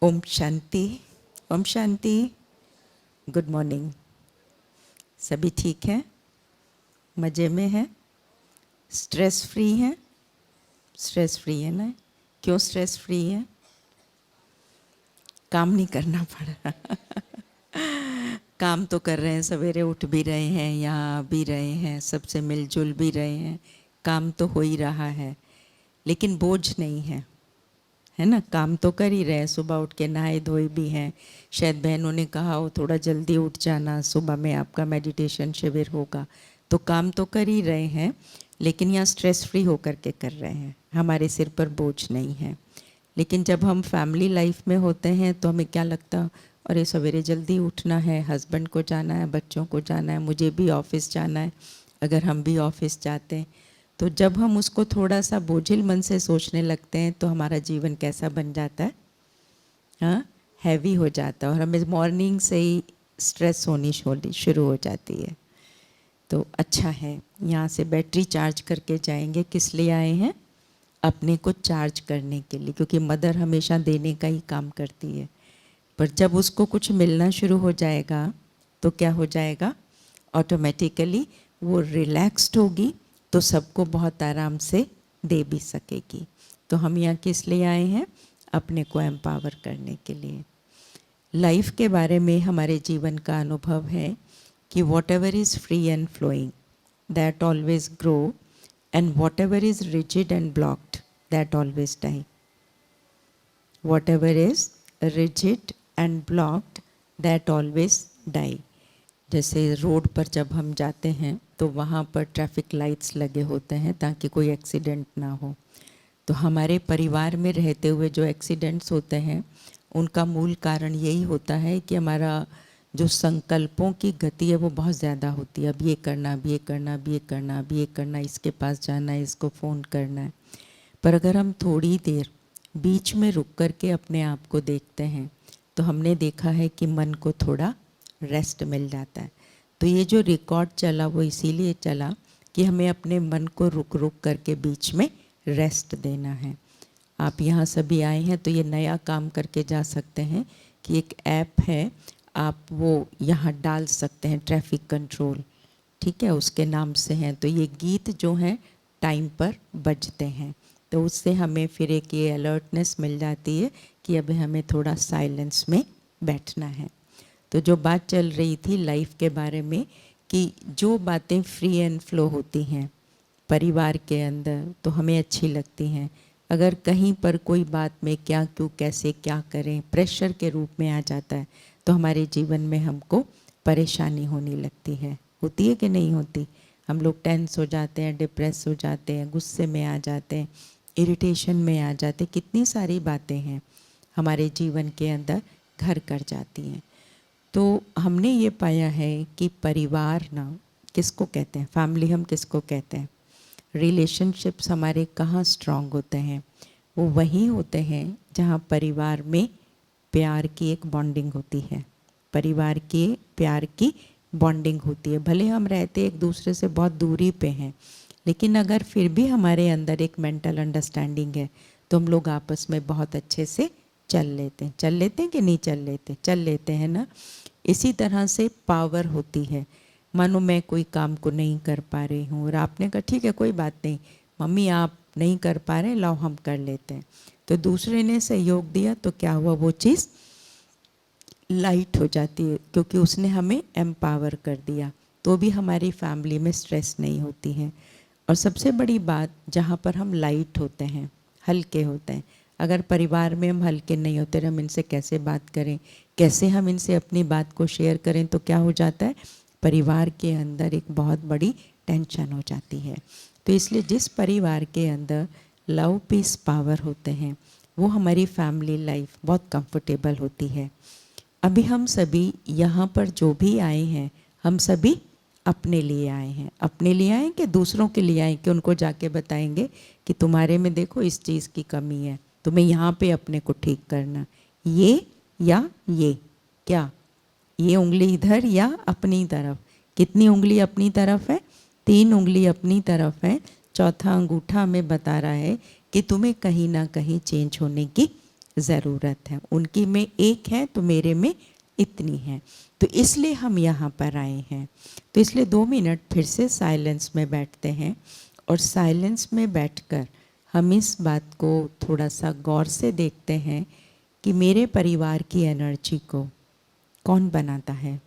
ओम शांति। ओम शांति। Good morning. सभी ठीक हैं? मज़े में हैं? स्ट्रेस फ्री हैं? स्ट्रेस फ्री है ना? क्यों स्ट्रेस फ्री है? काम नहीं करना पड़ रहा। काम तो कर रहे हैं, सवेरे उठ भी रहे हैं, यहाँ आ भी रहे हैं, सबसे मिलजुल भी रहे हैं, काम तो हो ही रहा है, लेकिन बोझ नहीं है ना? काम तो कर ही रहे हैं, सुबह उठ के नहाए धोए भी हैं। शायद बहनों ने कहा हो थोड़ा जल्दी उठ जाना, सुबह में आपका मेडिटेशन शिविर होगा, तो काम तो कर ही रहे हैं, लेकिन यहाँ स्ट्रेस फ्री होकर के कर रहे हैं, हमारे सिर पर बोझ नहीं है। लेकिन जब हम फैमिली लाइफ में होते हैं तो हमें क्या लगता, अरे सवेरे जल्दी उठना है, हस्बैंड को जाना है, बच्चों को जाना है, मुझे भी ऑफिस जाना है, अगर हम भी ऑफिस जाते हैं, तो जब हम उसको थोड़ा सा बोझिल मन से सोचने लगते हैं तो हमारा जीवन कैसा बन जाता है? हाँ, हैवी हो जाता है और हमें मॉर्निंग से ही स्ट्रेस होनी शुरू हो जाती है। तो अच्छा है, यहाँ से बैटरी चार्ज करके जाएंगे। किस लिए आए हैं? अपने को चार्ज करने के लिए, क्योंकि मदर हमेशा देने का ही काम करती है, पर जब उसको कुछ मिलना शुरू हो जाएगा तो क्या हो जाएगा? ऑटोमेटिकली वो रिलैक्स्ड होगी तो सबको बहुत आराम से दे भी सकेगी। तो हम यहाँ किस लिए आए हैं? अपने को एम्पावर करने के लिए। लाइफ के बारे में हमारे जीवन का अनुभव है कि whatever is free and flowing that always grow, and whatever is rigid and blocked that always die. Whatever is rigid and blocked that always die. जैसे रोड पर जब हम जाते हैं तो वहाँ पर ट्रैफिक लाइट्स लगे होते हैं ताकि कोई एक्सीडेंट ना हो। तो हमारे परिवार में रहते हुए जो एक्सीडेंट्स होते हैं उनका मूल कारण यही होता है कि हमारा जो संकल्पों की गति है वो बहुत ज़्यादा होती है। अब ये करना, अब ये करना, अब ये करना, अब ये करना, इसके पास जाना है, इसको फ़ोन करना है। पर अगर हम थोड़ी देर बीच में रुक कर के अपने आप को देखते हैं तो हमने देखा है कि मन को थोड़ा रेस्ट मिल जाता है। तो ये जो रिकॉर्ड चला वो इसीलिए चला कि हमें अपने मन को रुक रुक करके बीच में रेस्ट देना है। आप यहाँ सभी आए हैं तो ये नया काम करके जा सकते हैं कि एक ऐप है, आप वो यहाँ डाल सकते हैं, ट्रैफिक कंट्रोल, ठीक है, उसके नाम से हैं। तो ये गीत जो हैं टाइम पर बजते हैं, तो उससे हमें फिर एक ये अलर्टनेस मिल जाती है कि अभी हमें थोड़ा साइलेंस में बैठना है। तो जो बात चल रही थी लाइफ के बारे में कि जो बातें फ्री एंड फ्लो होती हैं परिवार के अंदर तो हमें अच्छी लगती हैं, अगर कहीं पर कोई बात में क्या क्यों कैसे क्या करें प्रेशर के रूप में आ जाता है तो हमारे जीवन में हमको परेशानी होने लगती है। होती है कि नहीं होती? हम लोग टेंस हो जाते हैं, डिप्रेस हो जाते हैं, गुस्से में आ जाते हैं, इरिटेशन में आ जाते हैं, कितनी सारी बातें हैं हमारे जीवन के अंदर घर कर जाती हैं। तो हमने ये पाया है कि परिवार ना किसको कहते हैं, फैमिली हम किसको कहते हैं, रिलेशनशिप्स हमारे कहाँ स्ट्रांग होते हैं? वो वहीं होते हैं जहाँ परिवार में प्यार की एक बॉन्डिंग होती है, परिवार के प्यार की बॉन्डिंग होती है। भले हम रहते एक दूसरे से बहुत दूरी पे हैं, लेकिन अगर फिर भी हमारे अंदर एक मेंटल अंडरस्टैंडिंग है तो हम लोग आपस में बहुत अच्छे से चल लेते हैं कि नहीं चल लेते हैं ना। इसी तरह से पावर होती है। मानो मैं कोई काम को नहीं कर पा रही हूँ और आपने कहा ठीक है कोई बात नहीं मम्मी आप नहीं कर पा रहे, लाओ हम कर लेते हैं, तो दूसरे ने सहयोग दिया तो क्या हुआ, वो चीज़ लाइट हो जाती है क्योंकि उसने हमें एम्पावर कर दिया। तो भी हमारी फैमिली में स्ट्रेस नहीं होती है। और सबसे बड़ी बात, जहाँ पर हम लाइट होते हैं, हल्के होते हैं, अगर परिवार में हम हल्के नहीं होते, हम इनसे कैसे बात करें, कैसे हम इनसे अपनी बात को शेयर करें, तो क्या हो जाता है, परिवार के अंदर एक बहुत बड़ी टेंशन हो जाती है। तो इसलिए जिस परिवार के अंदर लव पीस पावर होते हैं वो हमारी फैमिली लाइफ बहुत कंफर्टेबल होती है। अभी हम सभी यहाँ पर जो भी आए हैं हम सभी अपने लिए आए हैं। अपने लिए आए कि दूसरों के लिए आए कि उनको जाके बताएंगे कि तुम्हारे में देखो इस चीज़ की कमी है, तुम्हें यहाँ पे अपने को ठीक करना, ये या ये, क्या ये उंगली इधर या अपनी तरफ? कितनी उंगली अपनी तरफ है? 3 उंगली अपनी तरफ है। चौथा अंगूठा हमें बता रहा है कि तुम्हें कहीं ना कहीं चेंज होने की ज़रूरत है। उनकी में एक है तो मेरे में इतनी है, तो इसलिए हम यहाँ पर आए हैं। तो इसलिए 2 मिनट फिर से साइलेंस में बैठते हैं और साइलेंस में बैठकर हम इस बात को थोड़ा सा गौर से देखते हैं कि मेरे परिवार की एनर्जी को कौन बनाता है?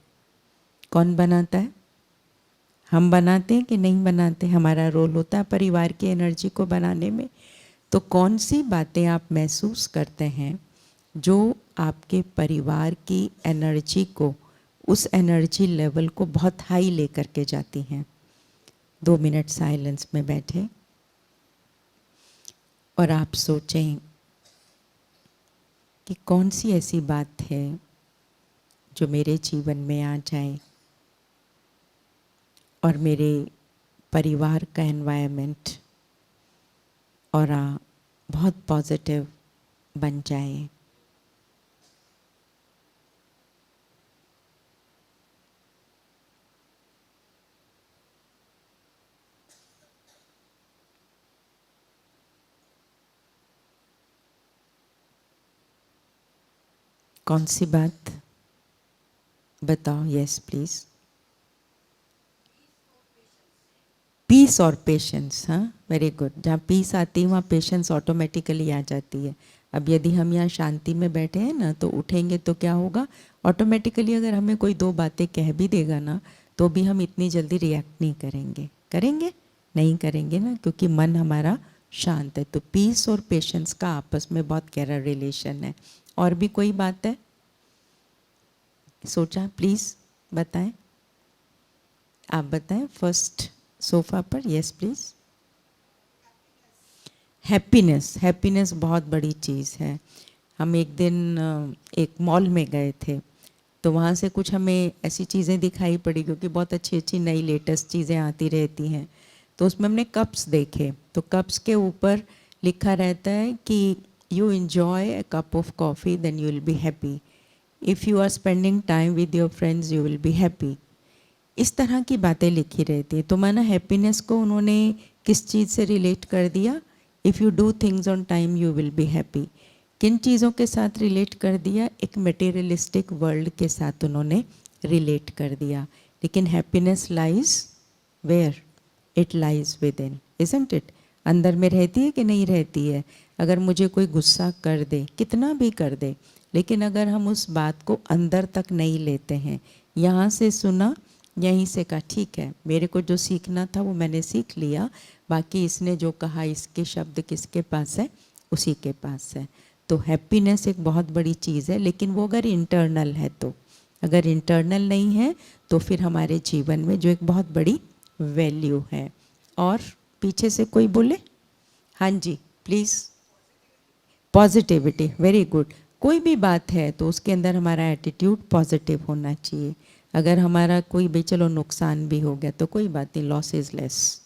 कौन बनाता है? हम बनाते हैं कि नहीं बनाते? हमारा रोल होता है परिवार की एनर्जी को बनाने में। तो कौन सी बातें आप महसूस करते हैं जो आपके परिवार की एनर्जी को, उस एनर्जी लेवल को बहुत हाई लेकर के जाती हैं? 2 मिनट साइलेंस में बैठे और आप सोचें कि कौन सी ऐसी बात है जो मेरे जीवन में आ जाए और मेरे परिवार का एनवायरनमेंट और बहुत पॉजिटिव बन जाए। कौन सी बात बताओ? Yes please. पीस और पेशेंस। हाँ, वेरी गुड। जहाँ पीस आती है वहाँ पेशेंस ऑटोमेटिकली आ जाती है। अब यदि हम यहाँ शांति में बैठे हैं ना, तो उठेंगे तो क्या होगा, ऑटोमेटिकली अगर हमें कोई 2 बातें कह भी देगा ना, तो भी हम इतनी जल्दी रिएक्ट नहीं करेंगे। करेंगे? नहीं करेंगे ना, क्योंकि मन हमारा शांत है। तो पीस और पेशेंस का आपस में बहुत गहरा रिलेशन है। और भी कोई बात है सोचा? प्लीज बताएं। आप बताएं। फर्स्ट सोफा पर। Yes please. हैप्पीनेस। हैप्पीनेस बहुत बड़ी चीज़ है। हम एक दिन एक मॉल में गए थे, तो वहाँ से कुछ हमें ऐसी चीज़ें दिखाई पड़ी, क्योंकि बहुत अच्छी अच्छी नई लेटेस्ट चीज़ें आती रहती हैं। तो उसमें हमने कप्स देखे, तो कप्स के ऊपर लिखा रहता है कि you enjoy a cup of coffee then you will be happy, if you are spending time with your friends you will be happy. इस तरह की बातें लिखी रहती है। तो माना हैप्पीनेस को उन्होंने किस चीज़ से रिलेट कर दिया? If you do things on time you will be happy. किन चीज़ों के साथ रिलेट कर दिया? एक मटेरियलिस्टिक वर्ल्ड के साथ उन्होंने रिलेट कर दिया। लेकिन happiness lies where? It lies within, isn't it? अंदर में रहती है कि नहीं रहती है? अगर मुझे कोई गुस्सा कर दे, कितना भी कर दे, लेकिन अगर हम उस बात को अंदर तक नहीं लेते हैं, यहाँ से सुना, यहीं से कहा ठीक है, मेरे को जो सीखना था वो मैंने सीख लिया, बाकी इसने जो कहा, इसके शब्द किसके पास है? उसी के पास है। तो हैप्पीनेस एक बहुत बड़ी चीज़ है, लेकिन वो अगर इंटरनल है तो। अगर इंटरनल नहीं है तो फिर हमारे जीवन में जो एक बहुत बड़ी वैल्यू है। और पीछे से कोई बोले? हाँ जी प्लीज़। Positivity, very good. कोई भी बात है तो उसके अंदर हमारा एटीट्यूड पॉजिटिव होना चाहिए। अगर हमारा कोई भी चलो नुकसान भी हो गया तो कोई बात नहीं, loss is less,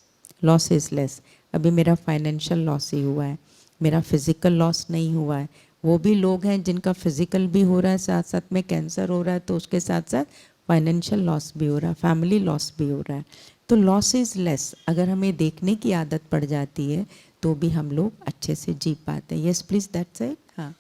loss is less. अभी मेरा फाइनेंशियल लॉस ही हुआ है, मेरा फिज़िकल लॉस नहीं हुआ है। वो भी लोग हैं जिनका फिज़िकल भी हो रहा है, साथ साथ में कैंसर हो रहा है, तो उसके साथ साथ फाइनेंशियल लॉस भी हो रहा है, फैमिली लॉस भी हो रहा है। तो लॉस इज़ लेस अगर हमें देखने की आदत पड़ जाती है तो भी हम लोग अच्छे से जी पाते हैं। Yes please, that's it. हाँ,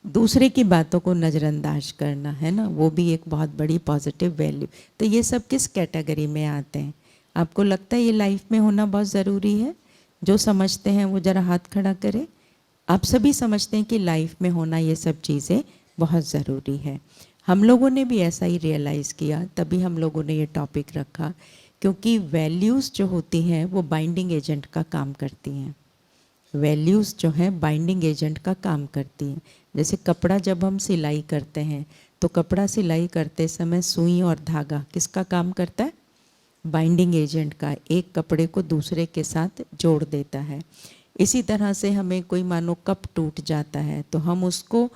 दूसरे की बातों को नज़रअंदाज करना है ना, वो भी एक बहुत बड़ी पॉजिटिव वैल्यू। तो ये सब किस कैटेगरी में आते हैं? आपको लगता है ये लाइफ में होना बहुत ज़रूरी है? जो समझते हैं वो ज़रा हाथ खड़ा करें। आप सभी समझते हैं कि लाइफ में होना ये सब चीज़ें बहुत ज़रूरी है। हम लोगों ने भी ऐसा ही रियलाइज़ किया, तभी हम लोगों ने ये टॉपिक रखा, क्योंकि वैल्यूज़ जो होती हैं वो बाइंडिंग एजेंट का काम करती हैं। वैल्यूज़ जो हैं बाइंडिंग एजेंट का काम करती हैं। जैसे कपड़ा जब हम सिलाई करते हैं, तो कपड़ा सिलाई करते समय सुई और धागा किसका काम करता है? बाइंडिंग एजेंट का। एक कपड़े को दूसरे के साथ जोड़ देता है। इसी तरह से हमें कोई मानो कप टूट जाता है तो हम उसको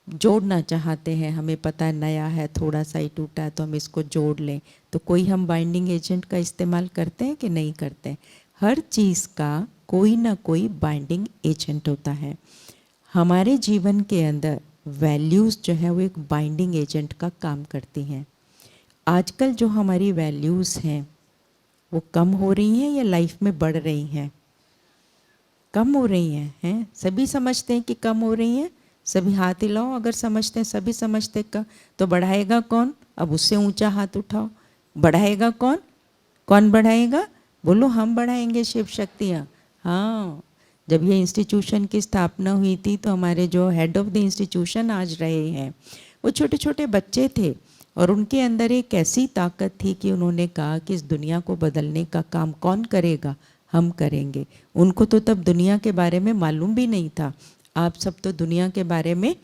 जोड़ना चाहते हैं, हमें पता है नया है, थोड़ा सा ही टूटा है, तो हम इसको जोड़ लें। तो कोई हम बाइंडिंग एजेंट का इस्तेमाल करते हैं कि नहीं करते? हर चीज़ का कोई ना कोई बाइंडिंग एजेंट होता है। हमारे जीवन के अंदर वैल्यूज़ जो है वो एक बाइंडिंग एजेंट का काम करती हैं। आजकल जो हमारी वैल्यूज़ हैं वो कम हो रही हैं या लाइफ में बढ़ रही हैं? कम हो रही हैं। सभी समझते हैं कि कम हो रही हैं, सभी हाथ हिलाओ अगर समझते हैं, सभी समझते का तो बढ़ाएगा कौन? अब उससे ऊंचा हाथ उठाओ, बढ़ाएगा कौन? कौन बढ़ाएगा? बोलो हम बढ़ाएंगे शिव शक्तियाँ। हाँ, जब ये इंस्टीट्यूशन की स्थापना हुई थी तो हमारे जो हेड ऑफ द इंस्टीट्यूशन आज रहे हैं वो छोटे छोटे बच्चे थे और उनके अंदर एक ऐसी ताकत थी कि उन्होंने कहा कि इस दुनिया को बदलने का काम कौन करेगा? हम करेंगे। उनको तो तब दुनिया के बारे में मालूम भी नहीं था, आप सब तो दुनिया के बारे में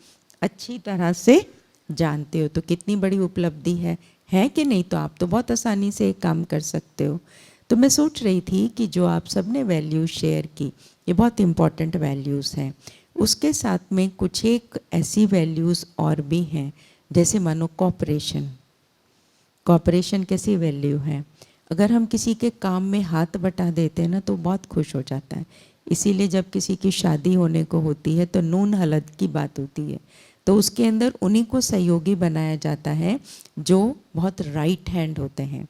अच्छी तरह से जानते हो, तो कितनी बड़ी उपलब्धि है कि नहीं? तो आप तो बहुत आसानी से एक काम कर सकते हो। तो मैं सोच रही थी कि जो आप सब ने वैल्यूज़ शेयर की, ये बहुत इम्पॉर्टेंट वैल्यूज़ हैं। उसके साथ में कुछ एक ऐसी वैल्यूज़ और भी हैं, जैसे मानो कॉपरेशन। कॉपरेशन कैसी वैल्यू है? अगर हम किसी के काम में हाथ बटा देते हैं ना तो बहुत खुश हो जाता है। इसीलिए जब किसी की शादी होने को होती है तो नून हलद की बात होती है, तो उसके अंदर उन्हीं को सहयोगी बनाया जाता है जो बहुत राइट हैंड होते हैं।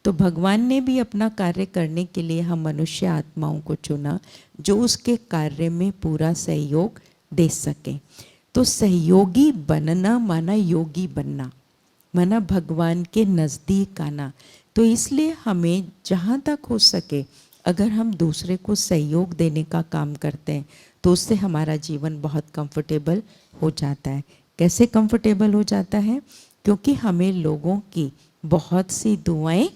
तो भगवान ने भी अपना कार्य करने के लिए हम मनुष्य आत्माओं को चुना जो उसके कार्य में पूरा सहयोग दे सके। तो सहयोगी बनना माना योगी बनना, माना भगवान के नज़दीक आना। तो इसलिए हमें जहाँ तक हो सके अगर हम दूसरे को सहयोग देने का काम करते हैं तो उससे हमारा जीवन बहुत कंफर्टेबल हो जाता है। कैसे कंफर्टेबल हो जाता है? क्योंकि हमें लोगों की बहुत सी दुआएं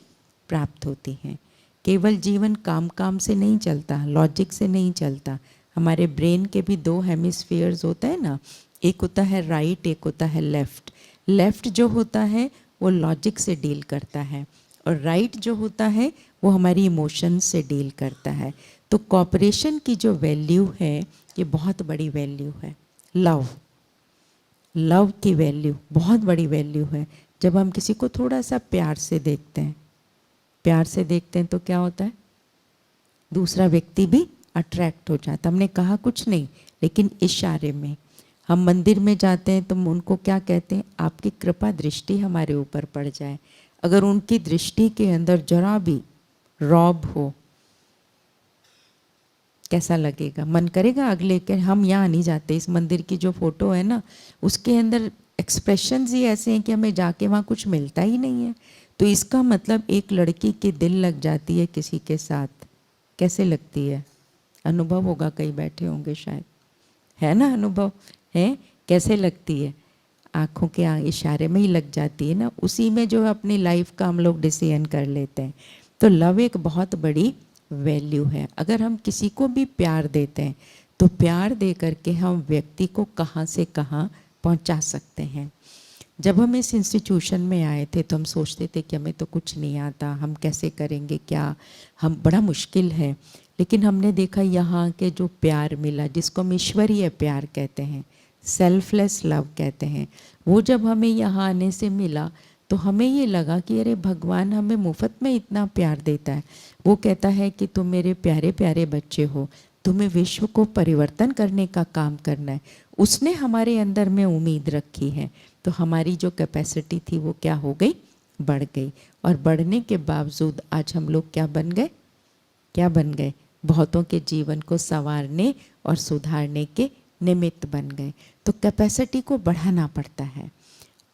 प्राप्त होती हैं। केवल जीवन काम काम से नहीं चलता, लॉजिक से नहीं चलता। हमारे ब्रेन के भी दो हेमिस्फीयर्स होता है ना, एक होता है राइट, एक होता है लेफ्ट। लेफ्ट जो होता है वो लॉजिक से डील करता है और राइट जो होता है वो हमारी इमोशंस से डील करता है। तो कॉपरेशन की जो वैल्यू है ये बहुत बड़ी वैल्यू है। लव, लव की वैल्यू बहुत बड़ी वैल्यू है। जब हम किसी को थोड़ा सा प्यार से देखते हैं, प्यार से देखते हैं तो क्या होता है? दूसरा व्यक्ति भी अट्रैक्ट हो जाता। हमने कहा कुछ नहीं, लेकिन इशारे में। हम मंदिर में जाते हैं तो उनको क्या कहते हैं? आपकी कृपा दृष्टि हमारे ऊपर पड़ जाए। अगर उनकी दृष्टि के अंदर जरा भी रौब हो, कैसा लगेगा? मन करेगा अगले के हम यहाँ नहीं जाते। इस मंदिर की जो फोटो है ना उसके अंदर एक्सप्रेशंस ही ऐसे हैं कि हमें जाके वहाँ कुछ मिलता ही नहीं है। तो इसका मतलब एक लड़की के दिल लग जाती है किसी के साथ, कैसे लगती है? अनुभव होगा, कई बैठे होंगे शायद, है ना? अनुभव है कैसे लगती है? आँखों के इशारे में ही लग जाती है ना, उसी में जो अपनी लाइफ का हम लोग डिसीजन कर लेते हैं। तो लव एक बहुत बड़ी वैल्यू है। अगर हम किसी को भी प्यार देते हैं तो प्यार दे करके हम व्यक्ति को कहाँ से कहाँ पहुँचा सकते हैं। जब हम इस इंस्टीट्यूशन में आए थे तो हम सोचते थे कि हमें तो कुछ नहीं आता, हम कैसे करेंगे, क्या हम, बड़ा मुश्किल है। लेकिन हमने देखा यहाँ के जो प्यार मिला, जिसको हम ईश्वरीय प्यार कहते हैं, सेल्फलेस लव कहते हैं, वो जब हमें यहाँ आने से मिला तो हमें ये लगा कि अरे भगवान हमें मुफ्त में इतना प्यार देता है। वो कहता है कि तुम मेरे प्यारे प्यारे बच्चे हो, तुम्हें विश्व को परिवर्तन करने का काम करना है। उसने हमारे अंदर में उम्मीद रखी है, तो हमारी जो कैपेसिटी थी वो क्या हो गई? बढ़ गई। और बढ़ने के बावजूद आज हम लोग क्या बन गए? क्या बन गए? बहुतों के जीवन को संवारने और सुधारने के निमित्त बन गए। तो कैपेसिटी को बढ़ाना पड़ता है।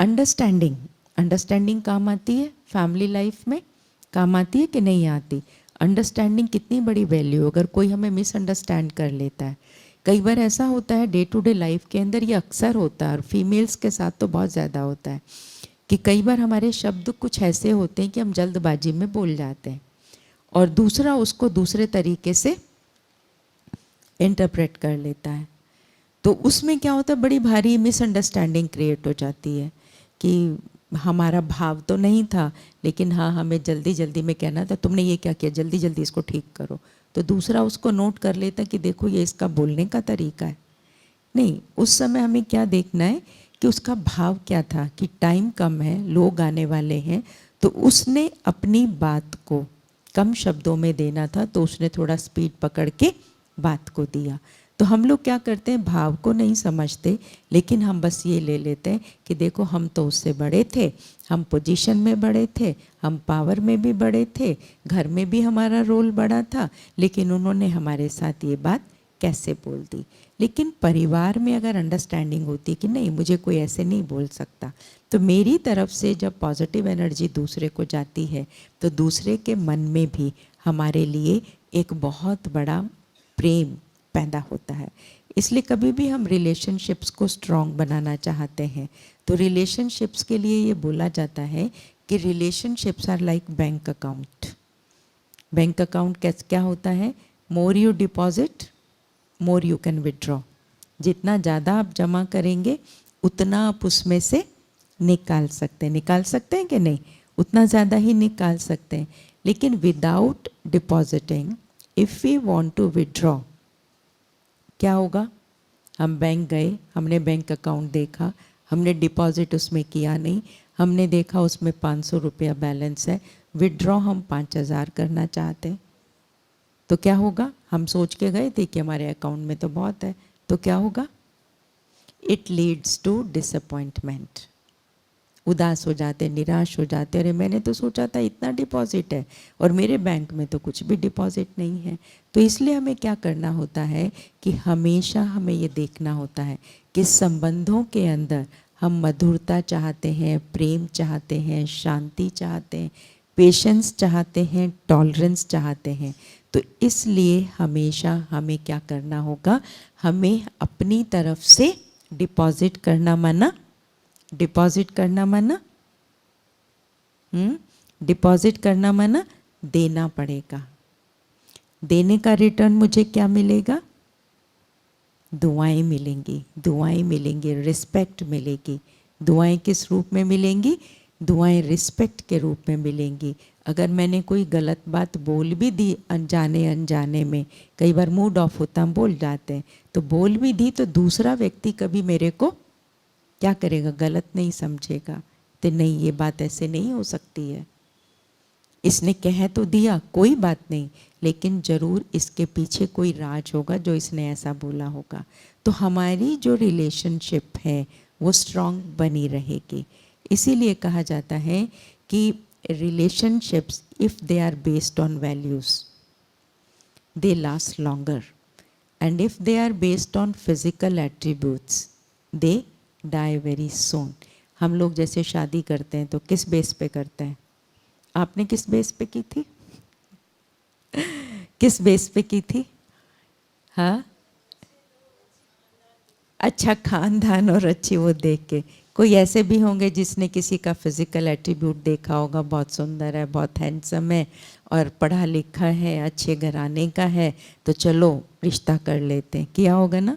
अंडरस्टैंडिंग, अंडरस्टैंडिंग काम आती है फैमिली लाइफ में, काम आती है कि नहीं आती? अंडरस्टैंडिंग कितनी बड़ी वैल्यू। अगर कोई हमें मिसअंडरस्टैंड कर लेता है, कई बार ऐसा होता है डे टू डे लाइफ के अंदर, ये अक्सर होता है और फीमेल्स के साथ तो बहुत ज़्यादा होता है कि कई बार हमारे शब्द कुछ ऐसे होते हैं कि हम जल्दबाजी में बोल जाते हैं और दूसरा उसको दूसरे तरीके से इंटरप्रेट कर लेता है। तो उसमें क्या होता है? बड़ी भारी मिसअंडरस्टैंडिंग क्रिएट हो जाती है कि हमारा भाव तो नहीं था, लेकिन हाँ हमें जल्दी जल्दी में कहना था, तुमने ये क्या किया, जल्दी जल्दी इसको ठीक करो। तो दूसरा उसको नोट कर लेता कि देखो ये इसका बोलने का तरीका है। नहीं, उस समय हमें क्या देखना है कि उसका भाव क्या था, कि टाइम कम है, लोग आने वाले हैं, तो उसने अपनी बात को कम शब्दों में देना था, तो उसने थोड़ा स्पीड पकड़ के बात को दिया। तो हम लोग क्या करते हैं? भाव को नहीं समझते, लेकिन हम बस ये ले लेते हैं कि देखो हम तो उससे बड़े थे, हम पोजीशन में बड़े थे, हम पावर में भी बड़े थे, घर में भी हमारा रोल बड़ा था, लेकिन उन्होंने हमारे साथ ये बात कैसे बोल दी। लेकिन परिवार में अगर अंडरस्टैंडिंग होती कि नहीं मुझे कोई ऐसे नहीं बोल सकता, तो मेरी तरफ से जब पॉजिटिव एनर्जी दूसरे को जाती है तो दूसरे के मन में भी हमारे लिए एक बहुत बड़ा प्रेम पैदा होता है। इसलिए कभी भी हम रिलेशनशिप्स को स्ट्रॉन्ग बनाना चाहते हैं तो रिलेशनशिप्स के लिए ये बोला जाता है कि relationships are like bank account. Bank account क्या होता है? More you deposit more you can withdraw. जितना ज़्यादा आप जमा करेंगे उतना आप उसमें से निकाल सकते हैं। निकाल सकते हैं कि नहीं? उतना ज़्यादा ही निकाल सकते हैं। लेकिन without depositing if we want to withdraw, क्या होगा? हम बैंक गए, हमने बैंक अकाउंट देखा, हमने डिपॉजिट उसमें किया नहीं, हमने देखा उसमें 500 रुपया बैलेंस है, विड्रॉ हम 5000 करना चाहते हैं, तो क्या होगा? हम सोच के गए थे कि हमारे अकाउंट में तो बहुत है, तो क्या होगा? It leads to disappointment. उदास हो जाते, निराश हो जाते, अरे मैंने तो सोचा था इतना डिपॉजिट है और मेरे बैंक में तो कुछ भी डिपॉजिट नहीं है। तो इसलिए हमें क्या करना होता है कि हमेशा हमें ये देखना होता है कि संबंधों के अंदर हम मधुरता चाहते हैं, प्रेम चाहते हैं, शांति चाहते हैं, पेशेंस चाहते हैं, टॉलरेंस चाहते हैं। तो इसलिए हमेशा हमें क्या करना होगा? हमें अपनी तरफ से डिपॉजिट करना मना, डिपॉजिट करना मना, डिपॉजिट करना मना, देना पड़ेगा। देने का रिटर्न मुझे क्या मिलेगा? दुआएं मिलेंगी, दुआएं मिलेंगी, रिस्पेक्ट मिलेगी। दुआएं किस रूप में मिलेंगी? दुआएं रिस्पेक्ट के रूप में मिलेंगी। अगर मैंने कोई गलत बात बोल भी दी अनजाने अनजाने में, कई बार मूड ऑफ होता हम बोल जाते हैं, तो बोल भी दी तो दूसरा व्यक्ति कभी मेरे को क्या करेगा? गलत नहीं समझेगा, तो नहीं ये बात ऐसे नहीं हो सकती है, इसने कह तो दिया कोई बात नहीं, लेकिन ज़रूर इसके पीछे कोई राज होगा जो इसने ऐसा बोला होगा। तो हमारी जो रिलेशनशिप है वो स्ट्रॉन्ग बनी रहेगी। इसीलिए कहा जाता है कि relationships if they are based on values they last longer, and if they are based on physical attributes they die very soon. हम लोग जैसे शादी करते हैं तो किस बेस पे करते हैं? आपने किस बेस पे की थी? किस बेस पे की थी? हाँ, अच्छा खानदान और अच्छी वो देख के। कोई ऐसे भी होंगे जिसने किसी का फिजिकल एट्रीब्यूट देखा होगा, बहुत सुंदर है, बहुत हैंडसम है और पढ़ा लिखा है, अच्छे घराने का है, तो चलो रिश्ता कर लेते हैं, किया होगा ना।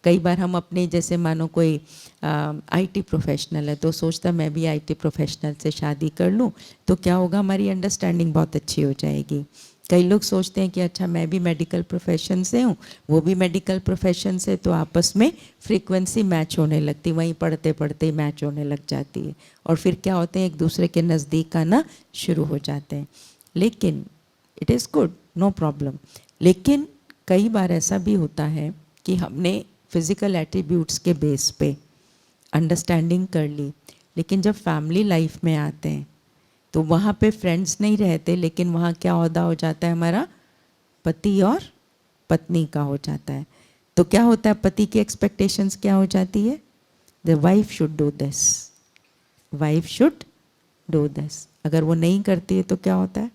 कई बार हम अपने जैसे मानो कोई आईटी प्रोफेशनल है तो सोचता मैं भी आईटी प्रोफेशनल से शादी कर लूँ तो क्या होगा, हमारी अंडरस्टैंडिंग बहुत अच्छी हो जाएगी। कई लोग सोचते हैं कि अच्छा मैं भी मेडिकल प्रोफेशन से हूँ, वो भी मेडिकल प्रोफेशन से, तो आपस में फ्रीक्वेंसी मैच होने लगती, वहीं पढ़ते पढ़ते ही मैच होने लग जाती है और फिर क्या होते हैं एक दूसरे के नज़दीक आना शुरू हो जाते हैं। लेकिन it is good, no problem. लेकिन कई बार ऐसा भी होता है कि हमने फिज़िकल एट्रीब्यूट्स के बेस पे अंडरस्टैंडिंग कर ली, लेकिन जब फैमिली लाइफ में आते हैं तो वहाँ पे फ्रेंड्स नहीं रहते, लेकिन वहाँ क्या ओहदा हो जाता है, हमारा पति और पत्नी का हो जाता है। तो क्या होता है, पति की एक्सपेक्टेशंस क्या हो जाती है? The wife should do this, wife should do this. अगर वो नहीं करती है तो क्या होता है?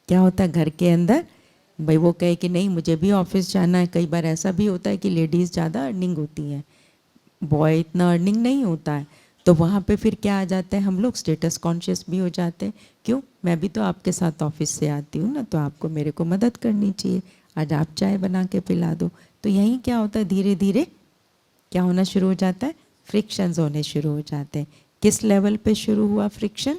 क्या होता है घर के अंदर? भाई वो कहे कि नहीं मुझे भी ऑफिस जाना है। कई बार ऐसा भी होता है कि लेडीज़ ज़्यादा अर्निंग होती हैं, बॉय इतना अर्निंग नहीं होता है, तो वहाँ पे फिर क्या आ जाता है, हम लोग स्टेटस कॉन्शियस भी हो जाते हैं। क्यों? मैं भी तो आपके साथ ऑफिस से आती हूँ ना, तो आपको मेरे को मदद करनी चाहिए, आज आप चाय बना के पिला दो। तो यहीं क्या होता है, धीरे धीरे क्या होना शुरू हो जाता है, फ्रिक्शंस होने शुरू हो जाते हैं। किस लेवल पे शुरू हुआ फ्रिक्शन?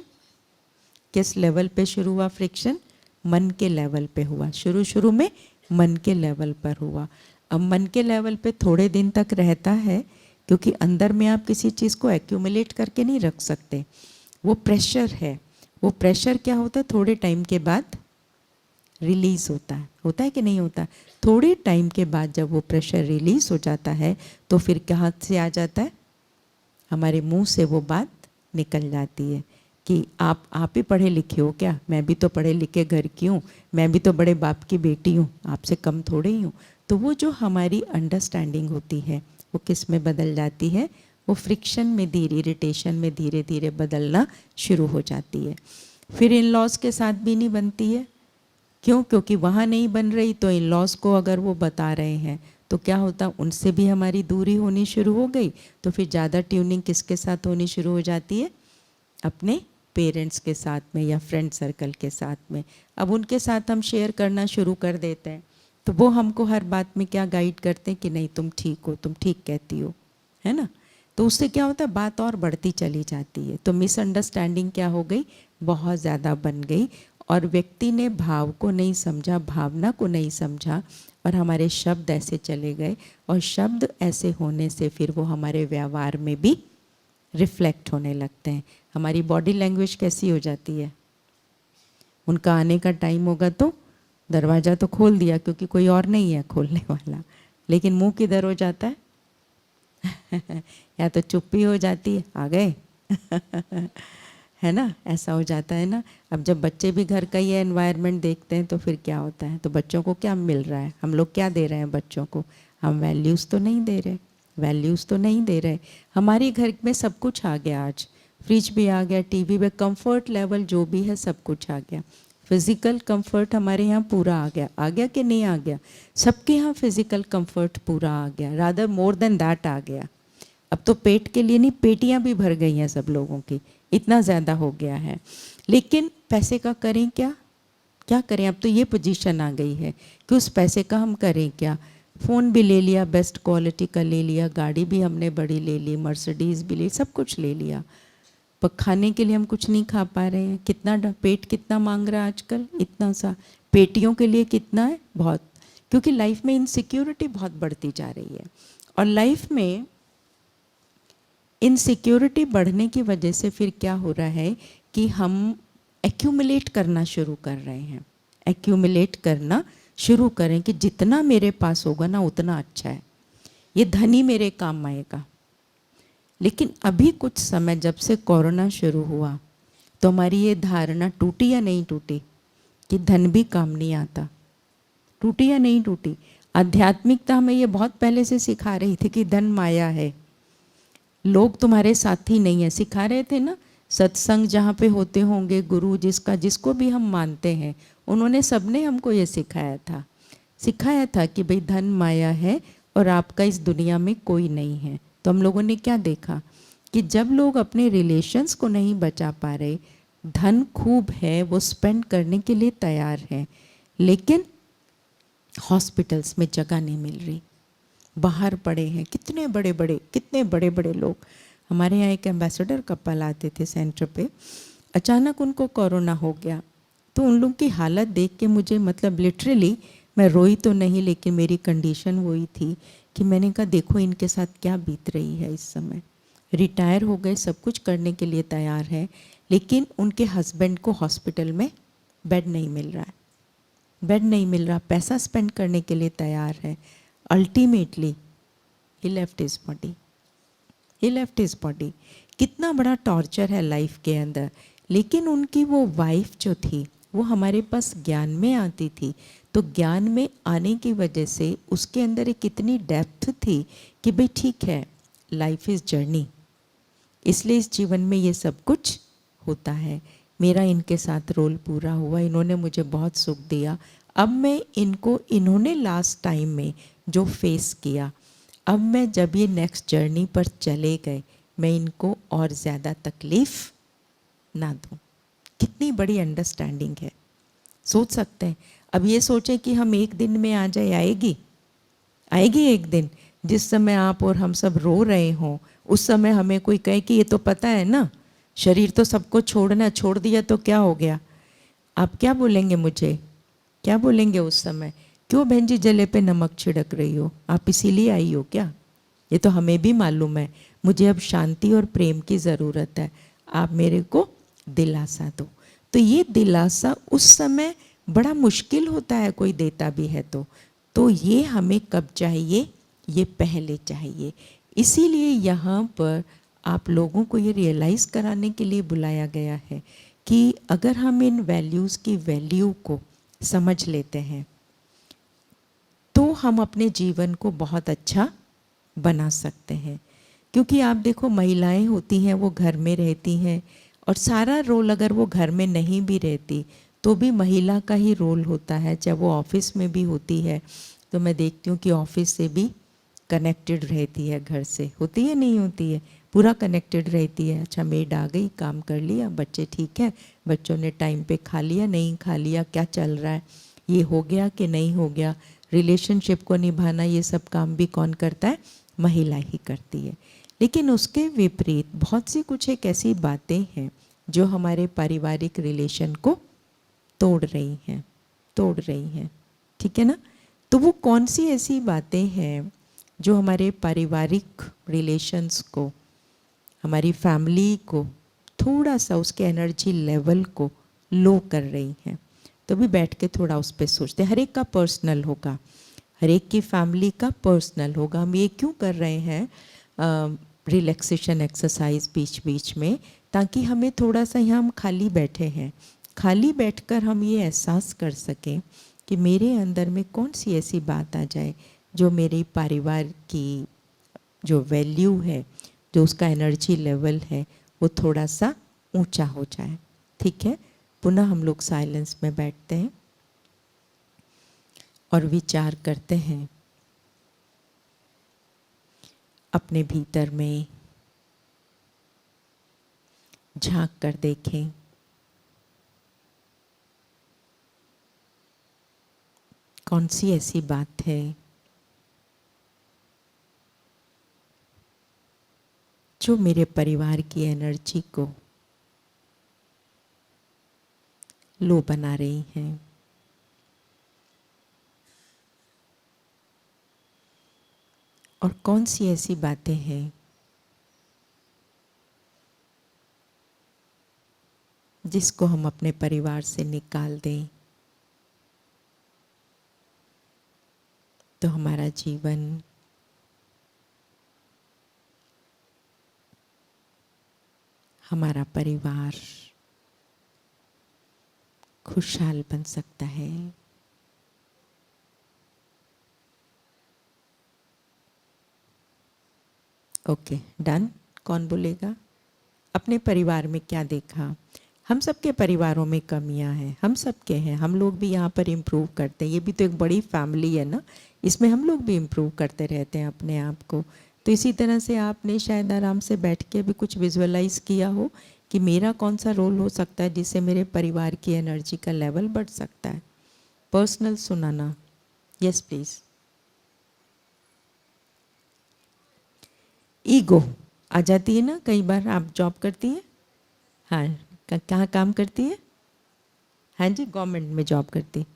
किस लेवल पे शुरू हुआ फ्रिक्शन? मन के लेवल पे हुआ। शुरू में मन के लेवल पर हुआ। अब मन के लेवल पे थोड़े दिन तक रहता है, क्योंकि अंदर में आप किसी चीज़ को एक्यूमुलेट करके नहीं रख सकते, वो प्रेशर है। वो प्रेशर क्या होता है, थोड़े टाइम के बाद रिलीज़ होता है कि नहीं होता? थोड़े टाइम के बाद जब वो प्रेशर रिलीज़ हो जाता है तो फिर कहाँ से आ जाता है, हमारे मुंह से वो बात निकल जाती है। कि आप ही पढ़े लिखे हो क्या, मैं भी तो पढ़े लिखे घर की हूँ, मैं भी तो बड़े बाप की बेटी हूँ, आपसे कम थोड़े ही हूँ। तो वो जो हमारी अंडरस्टैंडिंग होती है वो किस में बदल जाती है, वो फ्रिक्शन में, धीरे इरिटेशन में धीरे धीरे बदलना शुरू हो जाती है। फिर इन लॉज के साथ भी नहीं बनती है। क्यों? क्योंकि वहाँ नहीं बन रही तो इन लॉज को अगर वो बता रहे हैं तो क्या होता, उनसे भी हमारी दूरी होनी शुरू हो गई। तो फिर ज़्यादा ट्यूनिंग किसके साथ होनी शुरू हो जाती है, अपने पेरेंट्स के साथ में या फ्रेंड सर्कल के साथ में। अब उनके साथ हम शेयर करना शुरू कर देते हैं तो वो हमको हर बात में क्या गाइड करते हैं कि नहीं तुम ठीक हो, तुम ठीक कहती हो, है ना। तो उससे क्या होता है, बात और बढ़ती चली जाती है। तो मिसअंडरस्टैंडिंग क्या हो गई, बहुत ज़्यादा बन गई और व्यक्ति ने भाव को नहीं समझा, भावना को नहीं समझा और हमारे शब्द ऐसे चले गए। और शब्द ऐसे होने से फिर वो हमारे व्यवहार में भी रिफ्लेक्ट होने लगते हैं। हमारी बॉडी लैंग्वेज कैसी हो जाती है, उनका आने का टाइम होगा तो दरवाज़ा तो खोल दिया क्योंकि कोई और नहीं है खोलने वाला, लेकिन मुंह किधर हो जाता है या तो चुप्पी हो जाती है, आ गए है ना, ऐसा हो जाता है ना। अब जब बच्चे भी घर का ये एनवायरनमेंट देखते हैं तो फिर क्या होता है, तो बच्चों को क्या मिल रहा है, हम लोग क्या दे रहे हैं बच्चों को, हम वैल्यूज़ तो नहीं दे रहे, वैल्यूज़ तो नहीं दे रहे। हमारे घर में सब कुछ आ गया, आज फ्रिज भी आ गया, टीवी में कंफर्ट लेवल जो भी है सब कुछ आ गया। फिज़िकल कंफर्ट हमारे यहाँ पूरा आ गया कि नहीं आ गया, सबके यहाँ फिज़िकल कंफर्ट पूरा आ गया, रादर मोर देन दैट आ गया। अब तो पेट के लिए नहीं, पेटियाँ भी भर गई हैं सब लोगों की, इतना ज़्यादा हो गया है। लेकिन पैसे का करें क्या, क्या करें, अब तो ये पोजीशन आ गई है कि उस पैसे का हम करें क्या। फ़ोन भी ले लिया, बेस्ट क्वालिटी का ले लिया, गाड़ी भी हमने बड़ी ले ली, मर्सिडीज़ भी ले, सब कुछ ले लिया, पर खाने के लिए हम कुछ नहीं खा पा रहे हैं। कितना पेट कितना मांग रहा है आजकल, इतना सा, पेटियों के लिए कितना है, बहुत। क्योंकि लाइफ में इनसिक्योरिटी बहुत बढ़ती जा रही है और लाइफ में इनसिक्योरिटी बढ़ने की वजह से फिर क्या हो रहा है कि हम एक्यूमुलेट करना शुरू कर रहे हैं, एक्यूमुलेट करना शुरू करें कि जितना मेरे पास होगा ना उतना अच्छा है, ये धन ही मेरे काम आएगा। लेकिन अभी कुछ समय जब से कोरोना शुरू हुआ तो हमारी ये धारणा टूटी या नहीं टूटी कि धन भी काम नहीं आता, टूटी या नहीं टूटी। आध्यात्मिकता हमें ये बहुत पहले से सिखा रही थी कि धन माया है, लोग तुम्हारे साथी नहीं है, सिखा रहे थे ना। सत्संग जहाँ पे होते होंगे, गुरु जिसको भी हम मानते हैं, उन्होंने सबने हमको ये सिखाया था कि भाई धन माया है और आपका इस दुनिया में कोई नहीं है। तो हम लोगों ने क्या देखा कि जब लोग अपने रिलेशंस को नहीं बचा पा रहे, धन खूब है, वो स्पेंड करने के लिए तैयार है, लेकिन हॉस्पिटल्स में जगह नहीं मिल रही, बाहर पड़े हैं कितने बड़े बड़े लोग। हमारे यहाँ एक एम्बेसडर कपल आते थे सेंटर पे, अचानक उनको कोरोना हो गया। तो उन लोगों की हालत देख के मुझे, मतलब लिटरली मैं रोई तो नहीं, लेकिन मेरी कंडीशन वही थी कि मैंने कहा देखो इनके साथ क्या बीत रही है इस समय। रिटायर हो गए, सब कुछ करने के लिए तैयार है, लेकिन उनके हस्बैंड को हॉस्पिटल में बेड नहीं मिल रहा है, बेड नहीं मिल रहा, पैसा स्पेंड करने के लिए तैयार है। अल्टीमेटली ही लेफ्ट हिज बॉडी, ही लेफ्ट हिज बॉडी। कितना बड़ा टॉर्चर है लाइफ के अंदर। लेकिन उनकी वो वाइफ जो थी वो हमारे पास ज्ञान में आती थी, तो ज्ञान में आने की वजह से उसके अंदर एक इतनी डेप्थ थी कि भाई ठीक है, लाइफ इज़ जर्नी, इसलिए इस जीवन में ये सब कुछ होता है। मेरा इनके साथ रोल पूरा हुआ, इन्होंने मुझे बहुत सुख दिया। अब मैं इनको, इन्होंने लास्ट टाइम में जो फेस किया, अब मैं जब ये नेक्स्ट जर्नी पर चले गए, मैं इनको और ज़्यादा तकलीफ़ ना दूँ। कितनी बड़ी अंडरस्टैंडिंग है, सोच सकते हैं। अब ये सोचें कि हम एक दिन में आ जाए, आएगी एक दिन जिस समय आप और हम सब रो रहे हों, उस समय हमें कोई कहे कि ये तो पता है ना, शरीर तो सबको छोड़ना, छोड़ दिया तो क्या हो गया। आप क्या बोलेंगे मुझे, क्या बोलेंगे उस समय, क्यों बहन जी जले पे नमक छिड़क रही हो, आप इसीलिए आई हो क्या, ये तो हमें भी मालूम है, मुझे अब शांति और प्रेम की ज़रूरत है, आप मेरे को दिलासा दो। तो ये दिलासा उस समय बड़ा मुश्किल होता है, कोई देता भी है तो ये हमें कब चाहिए, ये पहले चाहिए। इसीलिए यहाँ पर आप लोगों को ये रियलाइज़ कराने के लिए बुलाया गया है कि अगर हम इन वैल्यूज़ की वैल्यू को समझ लेते हैं तो हम अपने जीवन को बहुत अच्छा बना सकते हैं। क्योंकि आप देखो, महिलाएं होती हैं वो घर में रहती हैं और सारा रोल अगर वो घर में नहीं भी रहती तो भी महिला का ही रोल होता है। चाहे वो ऑफिस में भी होती है तो मैं देखती हूँ कि ऑफिस से भी कनेक्टेड रहती है, घर से होती है नहीं होती है, पूरा कनेक्टेड रहती है। अच्छा मेड आ गई, काम कर लिया, बच्चे ठीक है, बच्चों ने टाइम पे खा लिया नहीं खा लिया, क्या चल रहा है, ये हो गया कि नहीं हो गया, रिलेशनशिप को निभाना, ये सब काम भी कौन करता है, महिला ही करती है। लेकिन उसके विपरीत बहुत सी कुछ एक ऐसी बातें हैं जो हमारे पारिवारिक रिलेशन को तोड़ रही हैं, ठीक है ना। तो वो कौन सी ऐसी बातें हैं जो हमारे पारिवारिक रिलेशंस को, हमारी फैमिली को थोड़ा सा उसके एनर्जी लेवल को लो कर रही हैं। तो भी बैठ के थोड़ा उस पर सोचते हैं। हर एक का पर्सनल होगा, हर एक की फैमिली का पर्सनल होगा। हम ये क्यों कर रहे हैं रिलैक्सेशन एक्सरसाइज बीच बीच में, ताकि हमें थोड़ा सा, यहाँ हम खाली बैठे हैं, खाली बैठकर हम ये एहसास कर सकें कि मेरे अंदर में कौन सी ऐसी बात आ जाए जो मेरे परिवार की जो वैल्यू है, जो उसका एनर्जी लेवल है, वो थोड़ा सा ऊंचा हो जाए। ठीक है, पुनः हम लोग साइलेंस में बैठते हैं और विचार करते हैं। अपने भीतर में झांक कर देखें, कौन सी ऐसी बात है जो मेरे परिवार की एनर्जी को लो बना रही है। और कौन सी ऐसी बातें हैं जिसको हम अपने परिवार से निकाल दें तो हमारा जीवन हमारा परिवार खुशहाल बन सकता है। Okay, done. कौन बोलेगा अपने परिवार में क्या देखा? हम सबके परिवारों में कमियां हैं, हम सबके हैं, हम लोग भी यहाँ पर इम्प्रूव करते हैं। ये भी तो एक बड़ी फैमिली है ना, इसमें हम लोग भी इम्प्रूव करते रहते हैं अपने आप को। तो इसी तरह से आपने शायद आराम से बैठ के भी कुछ विजुअलाइज किया हो कि मेरा कौन सा रोल हो सकता है जिससे मेरे परिवार की एनर्जी का लेवल बढ़ सकता है। पर्सनल सुनाना। Yes please. ईगो आ जाती है ना कई बार। आप जॉब करती हैं? हाँ, कहाँ काम करती है? हाँ जी, गवर्नमेंट में जॉब करती है,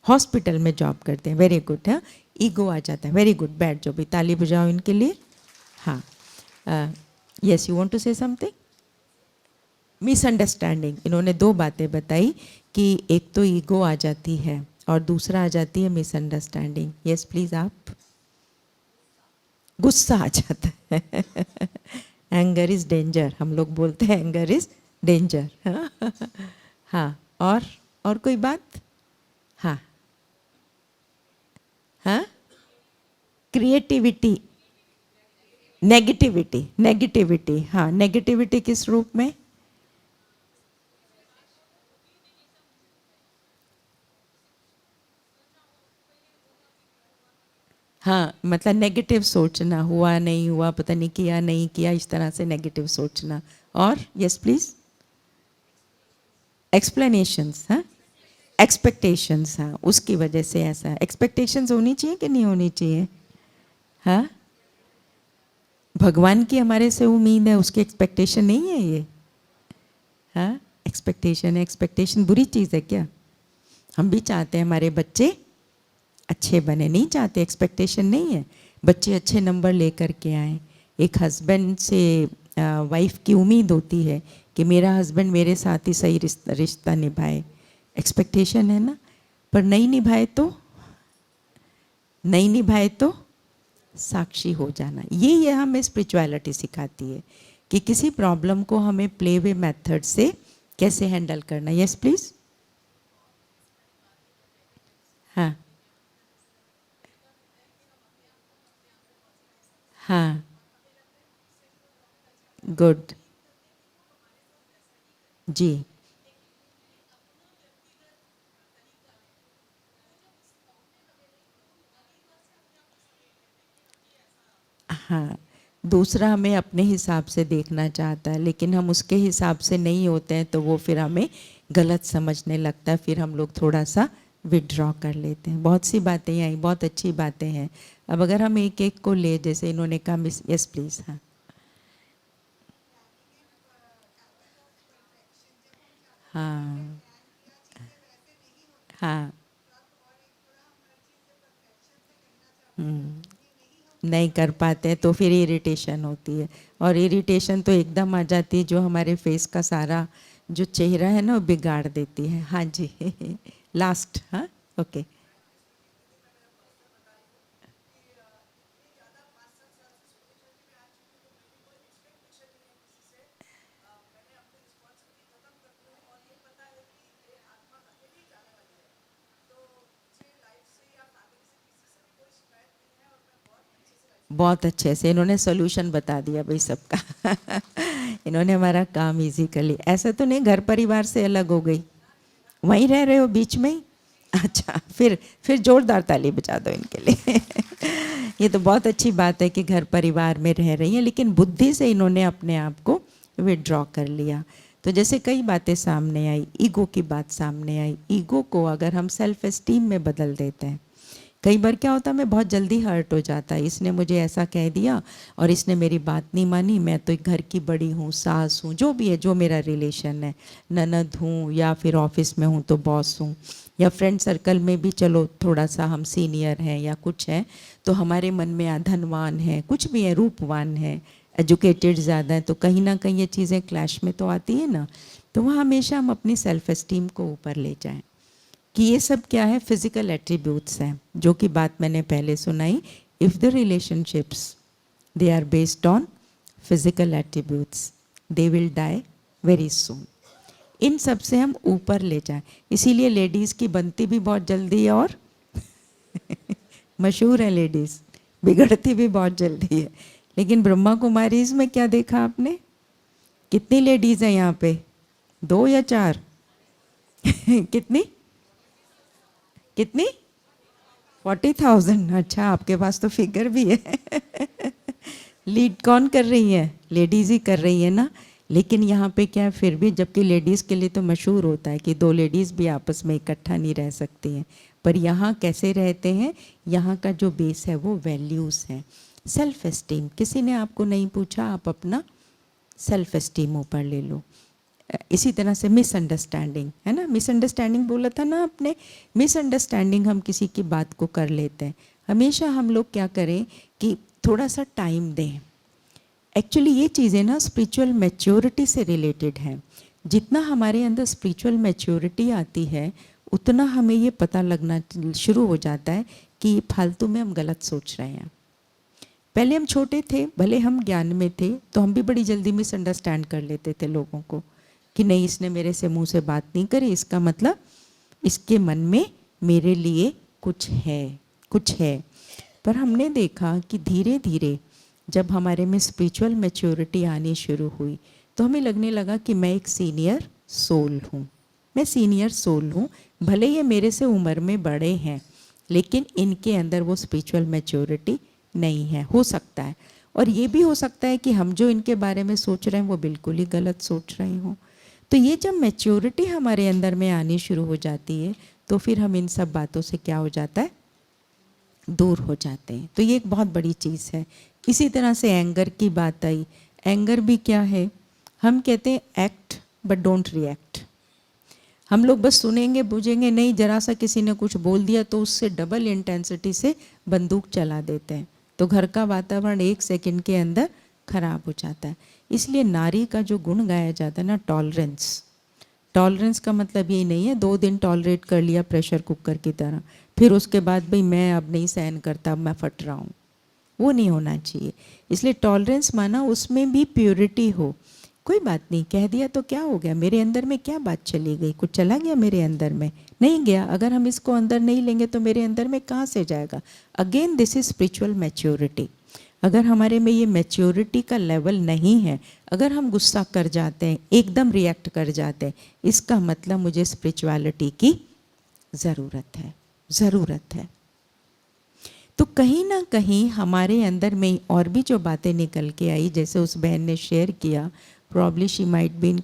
हॉस्पिटल में जॉब करते हैं। Very good. हाँ, ईगो आ जाता है। वेरी गुड, बैठ जाओ भी, ताली बजाओ इनके लिए। हाँ, yes, you want to say something? Misunderstanding. इन्होंने दो बातें बताई कि एक तो ईगो आ जाती है और दूसरा आ जाती है मिसअंडरस्टैंडिंग। Yes please. आप? गुस्सा आ जाता है। एंगर इज डेंजर, हम लोग बोलते हैं एंगर इज डेंजर। हाँ, और कोई बात? हाँ हाँ, क्रिएटिविटी, नेगेटिविटी, नेगेटिविटी। हाँ, नेगेटिविटी किस रूप में? हाँ, मतलब नेगेटिव सोचना, हुआ नहीं हुआ, पता नहीं किया नहीं किया, इस तरह से नेगेटिव सोचना। और यस प्लीज। एक्सप्लेनेशंस। हाँ, एक्सपेक्टेशंस। हाँ, उसकी वजह से ऐसा। एक्सपेक्टेशंस होनी चाहिए कि नहीं होनी चाहिए? हाँ, भगवान की हमारे से उम्मीद है, उसकी एक्सपेक्टेशन नहीं है ये। हाँ, एक्सपेक्टेशन है। एक्सपेक्टेशन बुरी चीज़ है क्या? हम भी चाहते हैं हमारे बच्चे अच्छे बने, नहीं चाहते? एक्सपेक्टेशन नहीं है बच्चे अच्छे नंबर लेकर के आए। एक हस्बैंड से वाइफ की उम्मीद होती है कि मेरा हस्बैंड मेरे साथ ही सही रिश्ता निभाए। एक्सपेक्टेशन है ना। पर नहीं निभाए तो? नहीं निभाए तो साक्षी हो जाना। ये हमें स्पिरिचुअलिटी सिखाती है कि किसी प्रॉब्लम को हमें प्ले वे मेथड से कैसे हैंडल करना। Yes please. हाँ हाँ, गुड जी। हाँ, दूसरा हमें अपने हिसाब से देखना चाहता है, लेकिन हम उसके हिसाब से नहीं होते हैं तो वो फिर हमें गलत समझने लगता है, फिर हम लोग थोड़ा सा विड्रॉ कर लेते हैं। बहुत सी बातें आई, बहुत अच्छी बातें हैं। अब अगर हम एक एक को ले, जैसे इन्होंने कहा मिस, यस प्लीज़। हाँ हाँ हाँ, नहीं कर पाते हैं तो फिर इरिटेशन होती है, और इरिटेशन तो एकदम आ जाती है जो हमारे फेस का सारा जो चेहरा है ना वो बिगाड़ देती है। हाँ जी लास्ट। हाँ ओके। बहुत अच्छे से इन्होंने सोल्यूशन बता दिया भाई सबका इन्होंने हमारा काम इजी कर लिया। ऐसा तो नहीं घर परिवार से अलग हो गई, वहीं रह रहे हो बीच में ही? अच्छा, फिर जोरदार ताली बजा दो इनके लिए ये तो बहुत अच्छी बात है कि घर परिवार में रह रही हैं, लेकिन बुद्धि से इन्होंने अपने आप को विड्रॉ कर लिया। तो जैसे कई बातें सामने आई, ईगो की बात सामने आई। ईगो को अगर हम सेल्फ एस्टीम में बदल देते हैं, कई बार क्या होता है मैं बहुत जल्दी हर्ट हो जाता है, इसने मुझे ऐसा कह दिया और इसने मेरी बात नहीं मानी, मैं तो घर की बड़ी हूँ, सास हूँ, जो भी है, जो मेरा रिलेशन है, ननद हूँ या फिर ऑफिस में हूँ तो बॉस हूँ, या फ्रेंड सर्कल में भी चलो थोड़ा सा हम सीनियर हैं या कुछ है, तो हमारे मन में धनवान है, कुछ भी है, रूपवान है, एजुकेटेड ज़्यादा है, तो कहीं ना कहीं ये चीज़ें क्लैश में तो आती है ना। तो वहाँ हमेशा हम अपनी सेल्फ एस्टीम को ऊपर ले जाएं कि ये सब क्या है, फिजिकल एट्रीब्यूट्स हैं, जो कि बात मैंने पहले सुनाई। If the relationships they are based on physical attributes, they will die very soon. इन सब से हम ऊपर ले जाएं। इसीलिए लेडीज़ की बनती भी बहुत जल्दी है और मशहूर है लेडीज़, बिगड़ती भी बहुत जल्दी है। लेकिन ब्रह्मा कुमारीज में क्या देखा आपने, कितनी लेडीज़ हैं यहाँ पे, 2 या 4 कितनी कितनी 40,000। अच्छा, आपके पास तो फिगर भी है लीड कौन कर रही है, लेडीज़ ही कर रही है ना। लेकिन यहाँ पे क्या है, फिर भी जबकि लेडीज़ के लिए तो मशहूर होता है कि 2 लेडीज़ भी आपस में इकट्ठा नहीं रह सकती हैं, पर यहाँ कैसे रहते हैं, यहाँ का जो बेस है वो वैल्यूज़ हैं, सेल्फ एस्टीम। किसी ने आपको नहीं पूछा, आप अपना सेल्फ एस्टीम ऊपर ले लो। इसी तरह से मिसअंडरस्टैंडिंग है ना, मिसअंडरस्टैंडिंग बोला था ना आपने, मिसअंडरस्टैंडिंग हम किसी की बात को कर लेते हैं। हमेशा हम लोग क्या करें कि थोड़ा सा टाइम दें। एक्चुअली ये चीज़ें ना स्पिरिचुअल मैच्योरिटी से रिलेटेड हैं। जितना हमारे अंदर स्पिरिचुअल मैच्योरिटी आती है, उतना हमें ये पता लगना शुरू हो जाता है कि फालतू में हम गलत सोच रहे हैं। पहले हम छोटे थे, भले हम ज्ञान में थे, तो हम भी बड़ी जल्दी मिसअंडरस्टैंड कर लेते थे लोगों को कि नहीं, इसने मेरे से मुंह से बात नहीं करी, इसका मतलब इसके मन में मेरे लिए कुछ है, कुछ है। पर हमने देखा कि धीरे धीरे जब हमारे में स्पिरिचुअल मैच्योरिटी आनी शुरू हुई, तो हमें लगने लगा कि मैं एक सीनियर सोल हूँ, मैं सीनियर सोल हूँ। भले ये मेरे से उम्र में बड़े हैं, लेकिन इनके अंदर वो स्पिरिचुअल मैच्योरिटी नहीं है। हो सकता है, और ये भी हो सकता है कि हम जो इनके बारे में सोच रहे हैं वो बिल्कुल ही गलत सोच रहे हों। तो ये जब मैच्योरिटी हमारे अंदर में आनी शुरू हो जाती है, तो फिर हम इन सब बातों से क्या हो जाता है, दूर हो जाते हैं। तो ये एक बहुत बड़ी चीज़ है। इसी तरह से एंगर की बात आई। एंगर भी क्या है, हम कहते हैं एक्ट बट डोंट रिएक्ट। हम लोग बस सुनेंगे बूझेंगे नहीं, जरा सा किसी ने कुछ बोल दिया तो उससे डबल इंटेंसिटी से बंदूक चला देते हैं, तो घर का वातावरण 1 सेकंड के अंदर खराब हो जाता है। इसलिए नारी का जो गुण गाया जाता है ना, टॉलरेंस। टॉलरेंस का मतलब ये नहीं है 2 दिन टॉलरेट कर लिया प्रेशर कुकर की तरह, फिर उसके बाद भाई मैं अब नहीं सहन करता, अब मैं फट रहा हूँ। वो नहीं होना चाहिए। इसलिए टॉलरेंस माना उसमें भी प्योरिटी हो। कोई बात नहीं, कह दिया तो क्या हो गया, मेरे अंदर में क्या बात चली गई, कुछ चला गया मेरे अंदर में, नहीं गया। अगर हम इसको अंदर नहीं लेंगे तो मेरे अंदर में कहाँ से जाएगा। Again this is spiritual maturity. अगर हमारे में ये मैच्योरिटी का लेवल नहीं है, अगर हम गुस्सा कर जाते हैं, एकदम रिएक्ट कर जाते हैं, इसका मतलब मुझे स्पिरिचुअलिटी की ज़रूरत है, ज़रूरत है। तो कहीं ना कहीं हमारे अंदर में और भी जो बातें निकल के आई, जैसे उस बहन ने शेयर किया, probably she might be in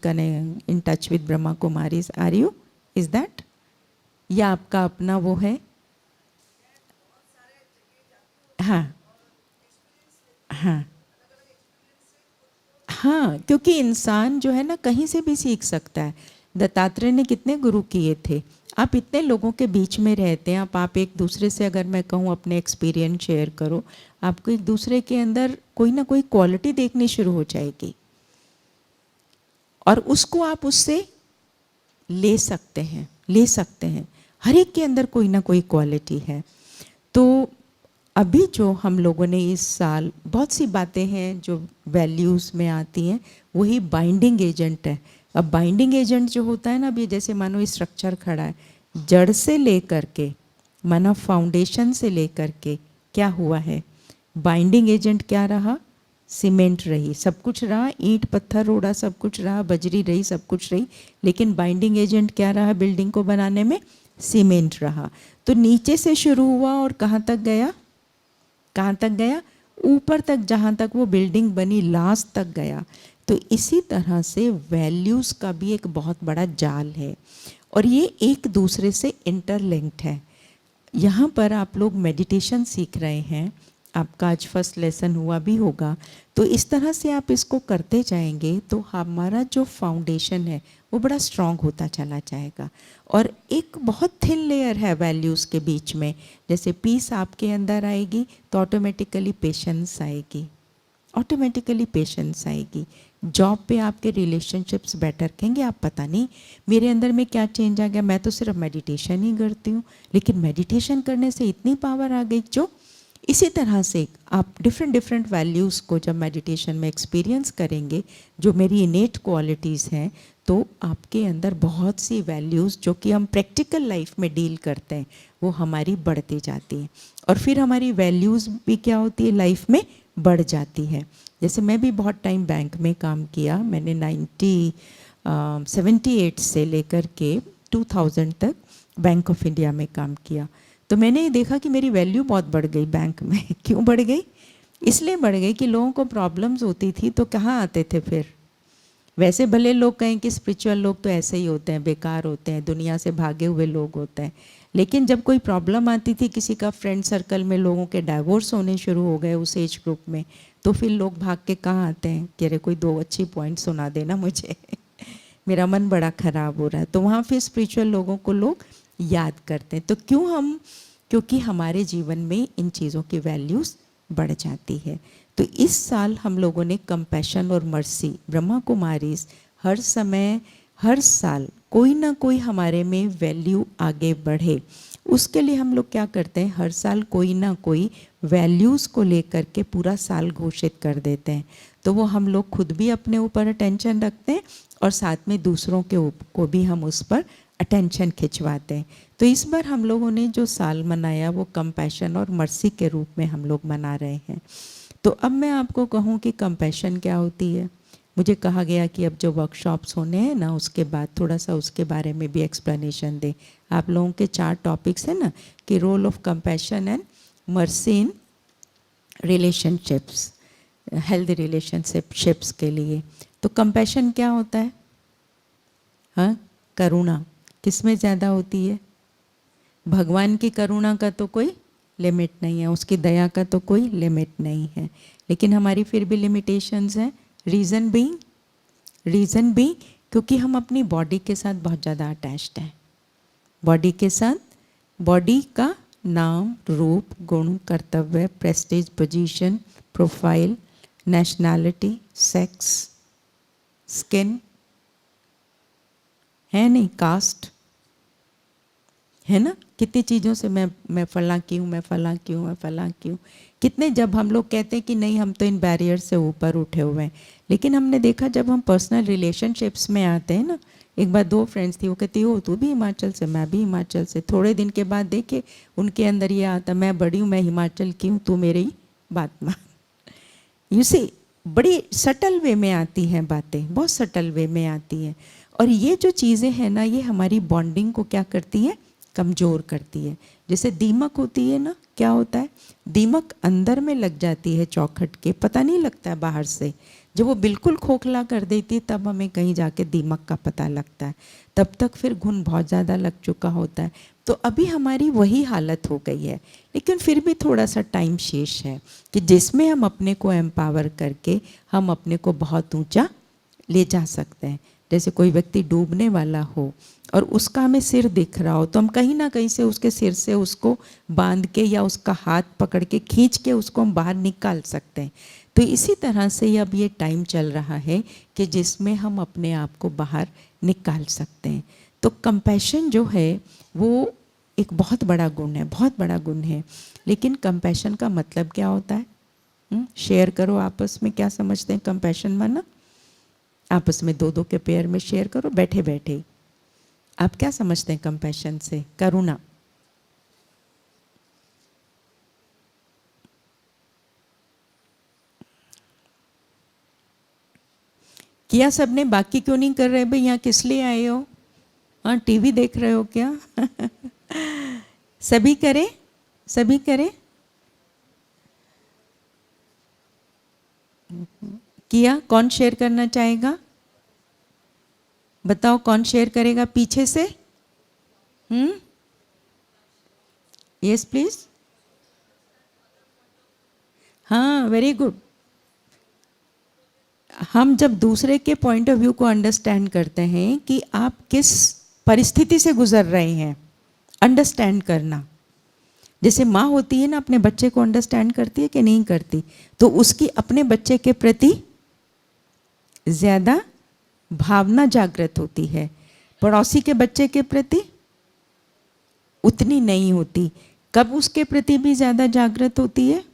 touch with Brahma Kumari, are you, is that, या आपका अपना वो है? हाँ हाँ हाँ, क्योंकि इंसान जो है ना कहीं से भी सीख सकता है। दत्तात्रेय ने कितने गुरु किए थे, आप इतने लोगों के बीच में रहते हैं, आप एक दूसरे से, अगर मैं कहूँ अपने एक्सपीरियंस शेयर करो, आपको एक दूसरे के अंदर कोई ना कोई क्वालिटी देखनी शुरू हो जाएगी और उसको आप उससे ले सकते हैं, ले सकते हैं। हर एक के अंदर कोई ना कोई क्वालिटी है। तो अभी जो हम लोगों ने इस साल, बहुत सी बातें हैं जो वैल्यूज़ में आती हैं, वही बाइंडिंग एजेंट है। अब बाइंडिंग एजेंट जो होता है ना, अभी जैसे मानो स्ट्रक्चर खड़ा है, जड़ से लेकर के, मानो फाउंडेशन से लेकर के क्या हुआ है, बाइंडिंग एजेंट क्या रहा, सीमेंट रही, सब कुछ रहा, ईंट पत्थर रोड़ा सब कुछ रहा, बजरी रही, सब कुछ रही, लेकिन बाइंडिंग एजेंट क्या रहा बिल्डिंग को बनाने में, सीमेंट रहा। तो नीचे से शुरू हुआ और कहाँ तक गया, कहाँ तक गया, ऊपर तक, जहाँ तक वो बिल्डिंग बनी लास्ट तक गया। तो इसी तरह से वैल्यूज़ का भी एक बहुत बड़ा जाल है और ये एक दूसरे से इंटरलिंक्ड है। यहाँ पर आप लोग मेडिटेशन सीख रहे हैं, आपका आज फर्स्ट लेसन हुआ भी होगा, तो इस तरह से आप इसको करते जाएंगे तो हमारा जो फाउंडेशन है वो बड़ा स्ट्रॉन्ग होता चला जाएगा। और एक बहुत थिन लेयर है वैल्यूज़ के बीच में, जैसे पीस आपके अंदर आएगी तो ऑटोमेटिकली पेशेंस आएगी, ऑटोमेटिकली पेशेंस आएगी। जॉब पे आपके रिलेशनशिप्स बेटर कहेंगे, आप पता नहीं मेरे अंदर में क्या चेंज आ गया, मैं तो सिर्फ मेडिटेशन ही करती हूँ, लेकिन मेडिटेशन करने से इतनी पावर आ गई। जो इसी तरह से आप डिफरेंट डिफरेंट वैल्यूज़ को जब मेडिटेशन में एक्सपीरियंस करेंगे, जो मेरी इनेट क्वालिटीज़ हैं, तो आपके अंदर बहुत सी वैल्यूज़ जो कि हम प्रैक्टिकल लाइफ में डील करते हैं वो हमारी बढ़ती जाती हैं और फिर हमारी वैल्यूज़ भी क्या होती है लाइफ में बढ़ जाती है। जैसे मैं भी बहुत टाइम बैंक में काम किया, मैंने 78 से लेकर के 2000 तक बैंक ऑफ इंडिया में काम किया। तो मैंने ये देखा कि मेरी वैल्यू बहुत बढ़ गई बैंक में। क्यों बढ़ गई? इसलिए बढ़ गई कि लोगों को प्रॉब्लम्स होती थी तो कहाँ आते थे फिर। वैसे भले लोग कहें कि स्पिरिचुअल लोग तो ऐसे ही होते हैं, बेकार होते हैं, दुनिया से भागे हुए लोग होते हैं, लेकिन जब कोई प्रॉब्लम आती थी, किसी का फ्रेंड सर्कल में लोगों के डाइवोर्स होने शुरू हो गए उस एज ग्रुप में, तो फिर लोग भाग के कहाँ आते हैं कि अरे कोई 2 अच्छी पॉइंट सुना देना मुझे मेरा मन बड़ा ख़राब हो रहा है। तो वहाँ फिर स्पिरिचुअल लोगों को लोग याद करते हैं। तो क्योंकि हमारे जीवन में इन चीज़ों की वैल्यूज़ बढ़ जाती है। तो इस साल हम लोगों ने कंपैशन और मर्सी, ब्रह्मा कुमारीज हर समय हर साल कोई ना कोई हमारे में वैल्यू आगे बढ़े, उसके लिए हम लोग क्या करते हैं, हर साल कोई ना कोई वैल्यूज़ को लेकर के पूरा साल घोषित कर देते हैं। तो वो हम लोग खुद भी अपने ऊपर अटेंशन रखते हैं और साथ में दूसरों को भी हम उस पर अटेंशन खिंचवाते हैं। तो इस बार हम लोगों ने जो साल मनाया वो कंपैशन और मर्सी के रूप में हम लोग मना रहे हैं। तो अब मैं आपको कहूँ कि कंपैशन क्या होती है। मुझे कहा गया कि अब जो वर्कशॉप्स होने हैं ना, उसके बाद थोड़ा सा उसके बारे में भी एक्सप्लेनेशन दें। आप लोगों के 4 टॉपिक्स हैं ना, कि role of compassion and mercy in relationships, healthy relationships के लिए। तो कंपैशन क्या होता है? हाँ, करुणा किस में ज़्यादा होती है? भगवान की करुणा का तो कोई लिमिट नहीं है, उसकी दया का तो कोई लिमिट नहीं है, लेकिन हमारी फिर भी लिमिटेशंस हैं। रीज़न बीइंग क्योंकि हम अपनी बॉडी के साथ बहुत ज़्यादा अटैच्ड हैं। बॉडी के साथ, बॉडी का नाम, रूप, गुण, कर्तव्य, Prestige, position, profile, nationality, sex, skin, है नहीं, कास्ट है ना। कितनी चीज़ों से मैं फलां की हूँ, मैं फलां की हूँ, मैं फलां की हूँ। कितने जब हम लोग कहते हैं कि नहीं हम तो इन बैरियर से ऊपर उठे हुए हैं, लेकिन हमने देखा जब हम पर्सनल रिलेशनशिप्स में आते हैं ना, एक बार 2 फ्रेंड्स थी, वो कहती हो तू भी हिमाचल से, मैं भी हिमाचल से। थोड़े दिन के बाद देखे उनके अंदर ये आता, मैं बड़ी हूँ, मैं हिमाचल की हूँ, तू मेरी बात मान। यू सी, बड़ी सटल वे में आती हैं बातें, बहुत सटल वे में आती हैं। और ये जो चीज़ें हैं ना, ये हमारी बॉन्डिंग को क्या करती हैं, कमज़ोर करती है। जैसे दीमक होती है ना, क्या होता है, दीमक अंदर में लग जाती है चौखट के, पता नहीं लगता है बाहर से। जब वो बिल्कुल खोखला कर देती है तब हमें कहीं जाके दीमक का पता लगता है, तब तक फिर घुन बहुत ज़्यादा लग चुका होता है। तो अभी हमारी वही हालत हो गई है, लेकिन फिर भी थोड़ा सा टाइम शेष है कि जिसमें हम अपने को एम्पावर करके हम अपने को बहुत ऊंचा ले जा सकते हैं। जैसे कोई व्यक्ति डूबने वाला हो और उसका हमें सिर दिख रहा हो, तो हम कहीं ना कहीं से उसके सिर से उसको बांध के या उसका हाथ पकड़ के खींच के उसको हम बाहर निकाल सकते हैं। तो इसी तरह से अब ये टाइम चल रहा है कि जिसमें हम अपने आप को बाहर निकाल सकते हैं। तो कंपैशन जो है वो एक बहुत बड़ा गुण है, बहुत बड़ा गुण है। लेकिन कंपैशन का मतलब क्या होता है? शेयर करो आपस में, क्या समझते हैं कंपैशन माना? आपस में 2-2 के पेयर में शेयर करो बैठे बैठे। आप क्या समझते हैं कंपैशन से? करुणा। किया सबने? बाकी क्यों नहीं कर रहे भाई? यहाँ किस लिए आए हो? हाँ, टीवी देख रहे हो क्या? सभी करें, सभी करें। किया? कौन शेयर करना चाहेगा? बताओ कौन शेयर करेगा पीछे से? Yes please. हाँ, वेरी गुड। हम जब दूसरे के पॉइंट ऑफ व्यू को अंडरस्टैंड करते हैं कि आप किस परिस्थिति से गुजर रहे हैं, अंडरस्टैंड करना। जैसे माँ होती है ना, अपने बच्चे को अंडरस्टैंड करती है कि नहीं करती? तो उसकी अपने बच्चे के प्रति ज़्यादा भावना जागृत होती है, पड़ोसी के बच्चे के प्रति उतनी नहीं होती। कब उसके प्रति भी ज़्यादा जागृत होती है?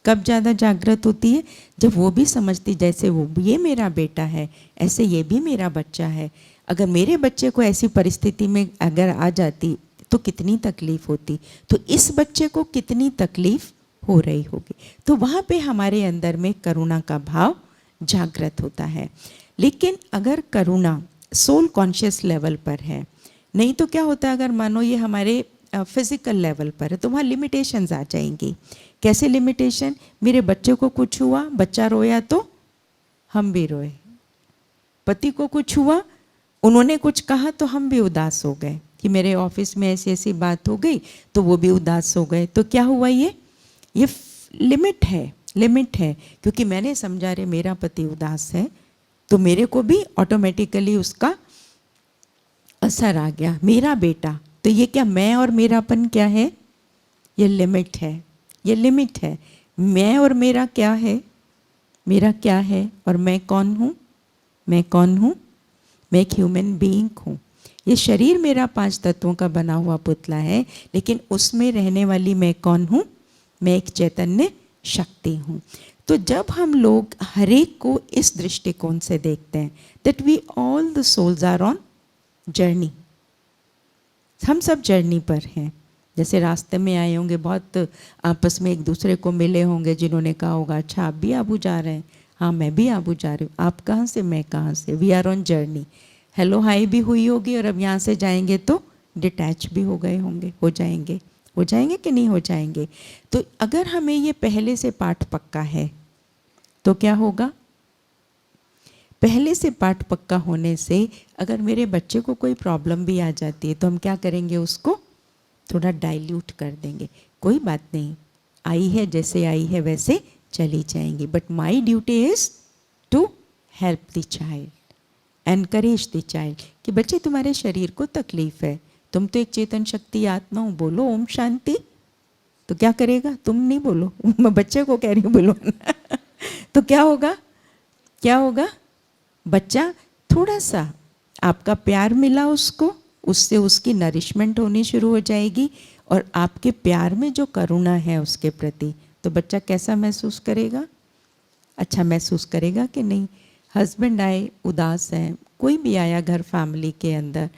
कब ज़्यादा जागृत होती है? जब वो भी समझती जैसे वो ये मेरा बेटा है, ऐसे ये भी मेरा बच्चा है। अगर मेरे बच्चे को ऐसी परिस्थिति में अगर आ जाती तो कितनी तकलीफ होती, तो इस बच्चे को कितनी तकलीफ हो रही होगी। तो वहाँ पे हमारे अंदर में करुणा का भाव जागृत होता है। लेकिन अगर करुणा सोल कॉन्शियस लेवल पर है, नहीं तो क्या होता है, अगर मानो ये हमारे फिजिकल लेवल पर है तो वहाँ लिमिटेशंस आ जाएंगी। कैसे लिमिटेशन? मेरे बच्चे को कुछ हुआ, बच्चा रोया तो हम भी रोए। पति को कुछ हुआ, उन्होंने कुछ कहा तो हम भी उदास हो गए कि मेरे ऑफिस में ऐसी ऐसी बात हो गई तो वो भी उदास हो गए। तो क्या हुआ? ये लिमिट है, लिमिट है। क्योंकि मैंने समझा रहे मेरा पति उदास है तो मेरे को भी ऑटोमेटिकली उसका असर आ गया। मेरा बेटा, तो ये क्या मैं और मेरापन क्या है? ये लिमिट है, ये लिमिट है। मैं और मेरा क्या है? मेरा क्या है और मैं कौन हूँ? मैं कौन हूँ? मैं एक ह्यूमन बीइंग हूँ। ये शरीर मेरा 5 तत्वों का बना हुआ पुतला है, लेकिन उसमें रहने वाली मैं कौन हूँ? मैं एक चैतन्य शक्ति हूँ। तो जब हम लोग हर एक को इस दृष्टिकोण से देखते हैं, that we all the souls are on journey, हम सब जर्नी पर हैं। जैसे रास्ते में आए होंगे, बहुत आपस में एक दूसरे को मिले होंगे, जिन्होंने कहा होगा अच्छा आप भी आबू जा रहे हैं, हाँ मैं भी आबू जा रही हूँ, आप कहाँ से, मैं कहाँ से। We are on journey. Hello hi भी हुई होगी और अब यहाँ से जाएंगे तो डिटैच भी हो गए होंगे, हो जाएंगे कि नहीं हो जाएंगे। तो अगर हमें ये पहले से पाठ पक्का है तो क्या होगा? पहले से पाठ पक्का होने से अगर मेरे बच्चे को कोई प्रॉब्लम भी आ जाती है तो हम क्या करेंगे? उसको थोड़ा डाइल्यूट कर देंगे। कोई बात नहीं, आई है जैसे आई है वैसे चली जाएंगी, but my duty is to help the child, encourage the child कि बच्चे तुम्हारे शरीर को तकलीफ है, तुम तो एक चेतन शक्ति आत्मा हो, बोलो ओम शांति। तो क्या करेगा? तुम नहीं बोलो, मैं बच्चे को कह रही हूँ बोलो। तो क्या होगा? क्या होगा? बच्चा थोड़ा सा आपका प्यार मिला उसको उससे उसकी नरिशमेंट होनी शुरू हो जाएगी और आपके प्यार में जो करुणा है उसके प्रति, तो बच्चा कैसा महसूस करेगा? अच्छा महसूस करेगा कि नहीं? हस्बैंड आए उदास हैं, कोई भी आया घर फैमिली के अंदर,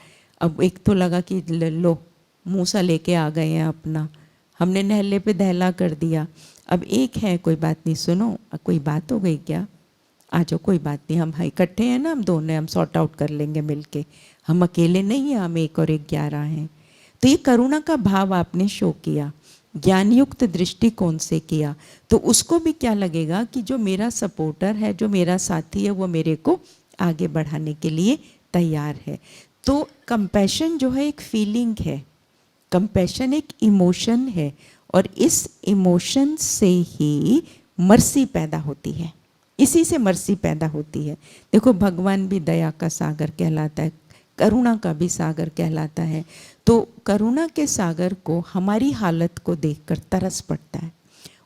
अब एक तो लगा कि लो मुँह सा लेके आ गए हैं अपना, हमने नहले पे दहला कर दिया। अब एक है, कोई बात नहीं, सुनो कोई बात हो गई क्या, आ जाओ कोई बात नहीं, हम इकट्ठे हैं ना, हम दोनों, हम सॉर्ट आउट कर लेंगे मिलके, हम अकेले नहीं हैं, हम 1 और 1 11 हैं। तो ये करुणा का भाव आपने शो किया, ज्ञानयुक्त दृष्टिकोण से किया, तो उसको भी क्या लगेगा कि जो मेरा सपोर्टर है, जो मेरा साथी है, वो मेरे को आगे बढ़ाने के लिए तैयार है। तो कंपैशन जो है एक फीलिंग है, कंपैशन एक इमोशन है, और इस इमोशन से ही मर्सी पैदा होती है, इसी से मर्सी पैदा होती है। देखो भगवान भी दया का सागर कहलाता है, करुणा का भी सागर कहलाता है। तो करुणा के सागर को हमारी हालत को देखकर तरस पड़ता है,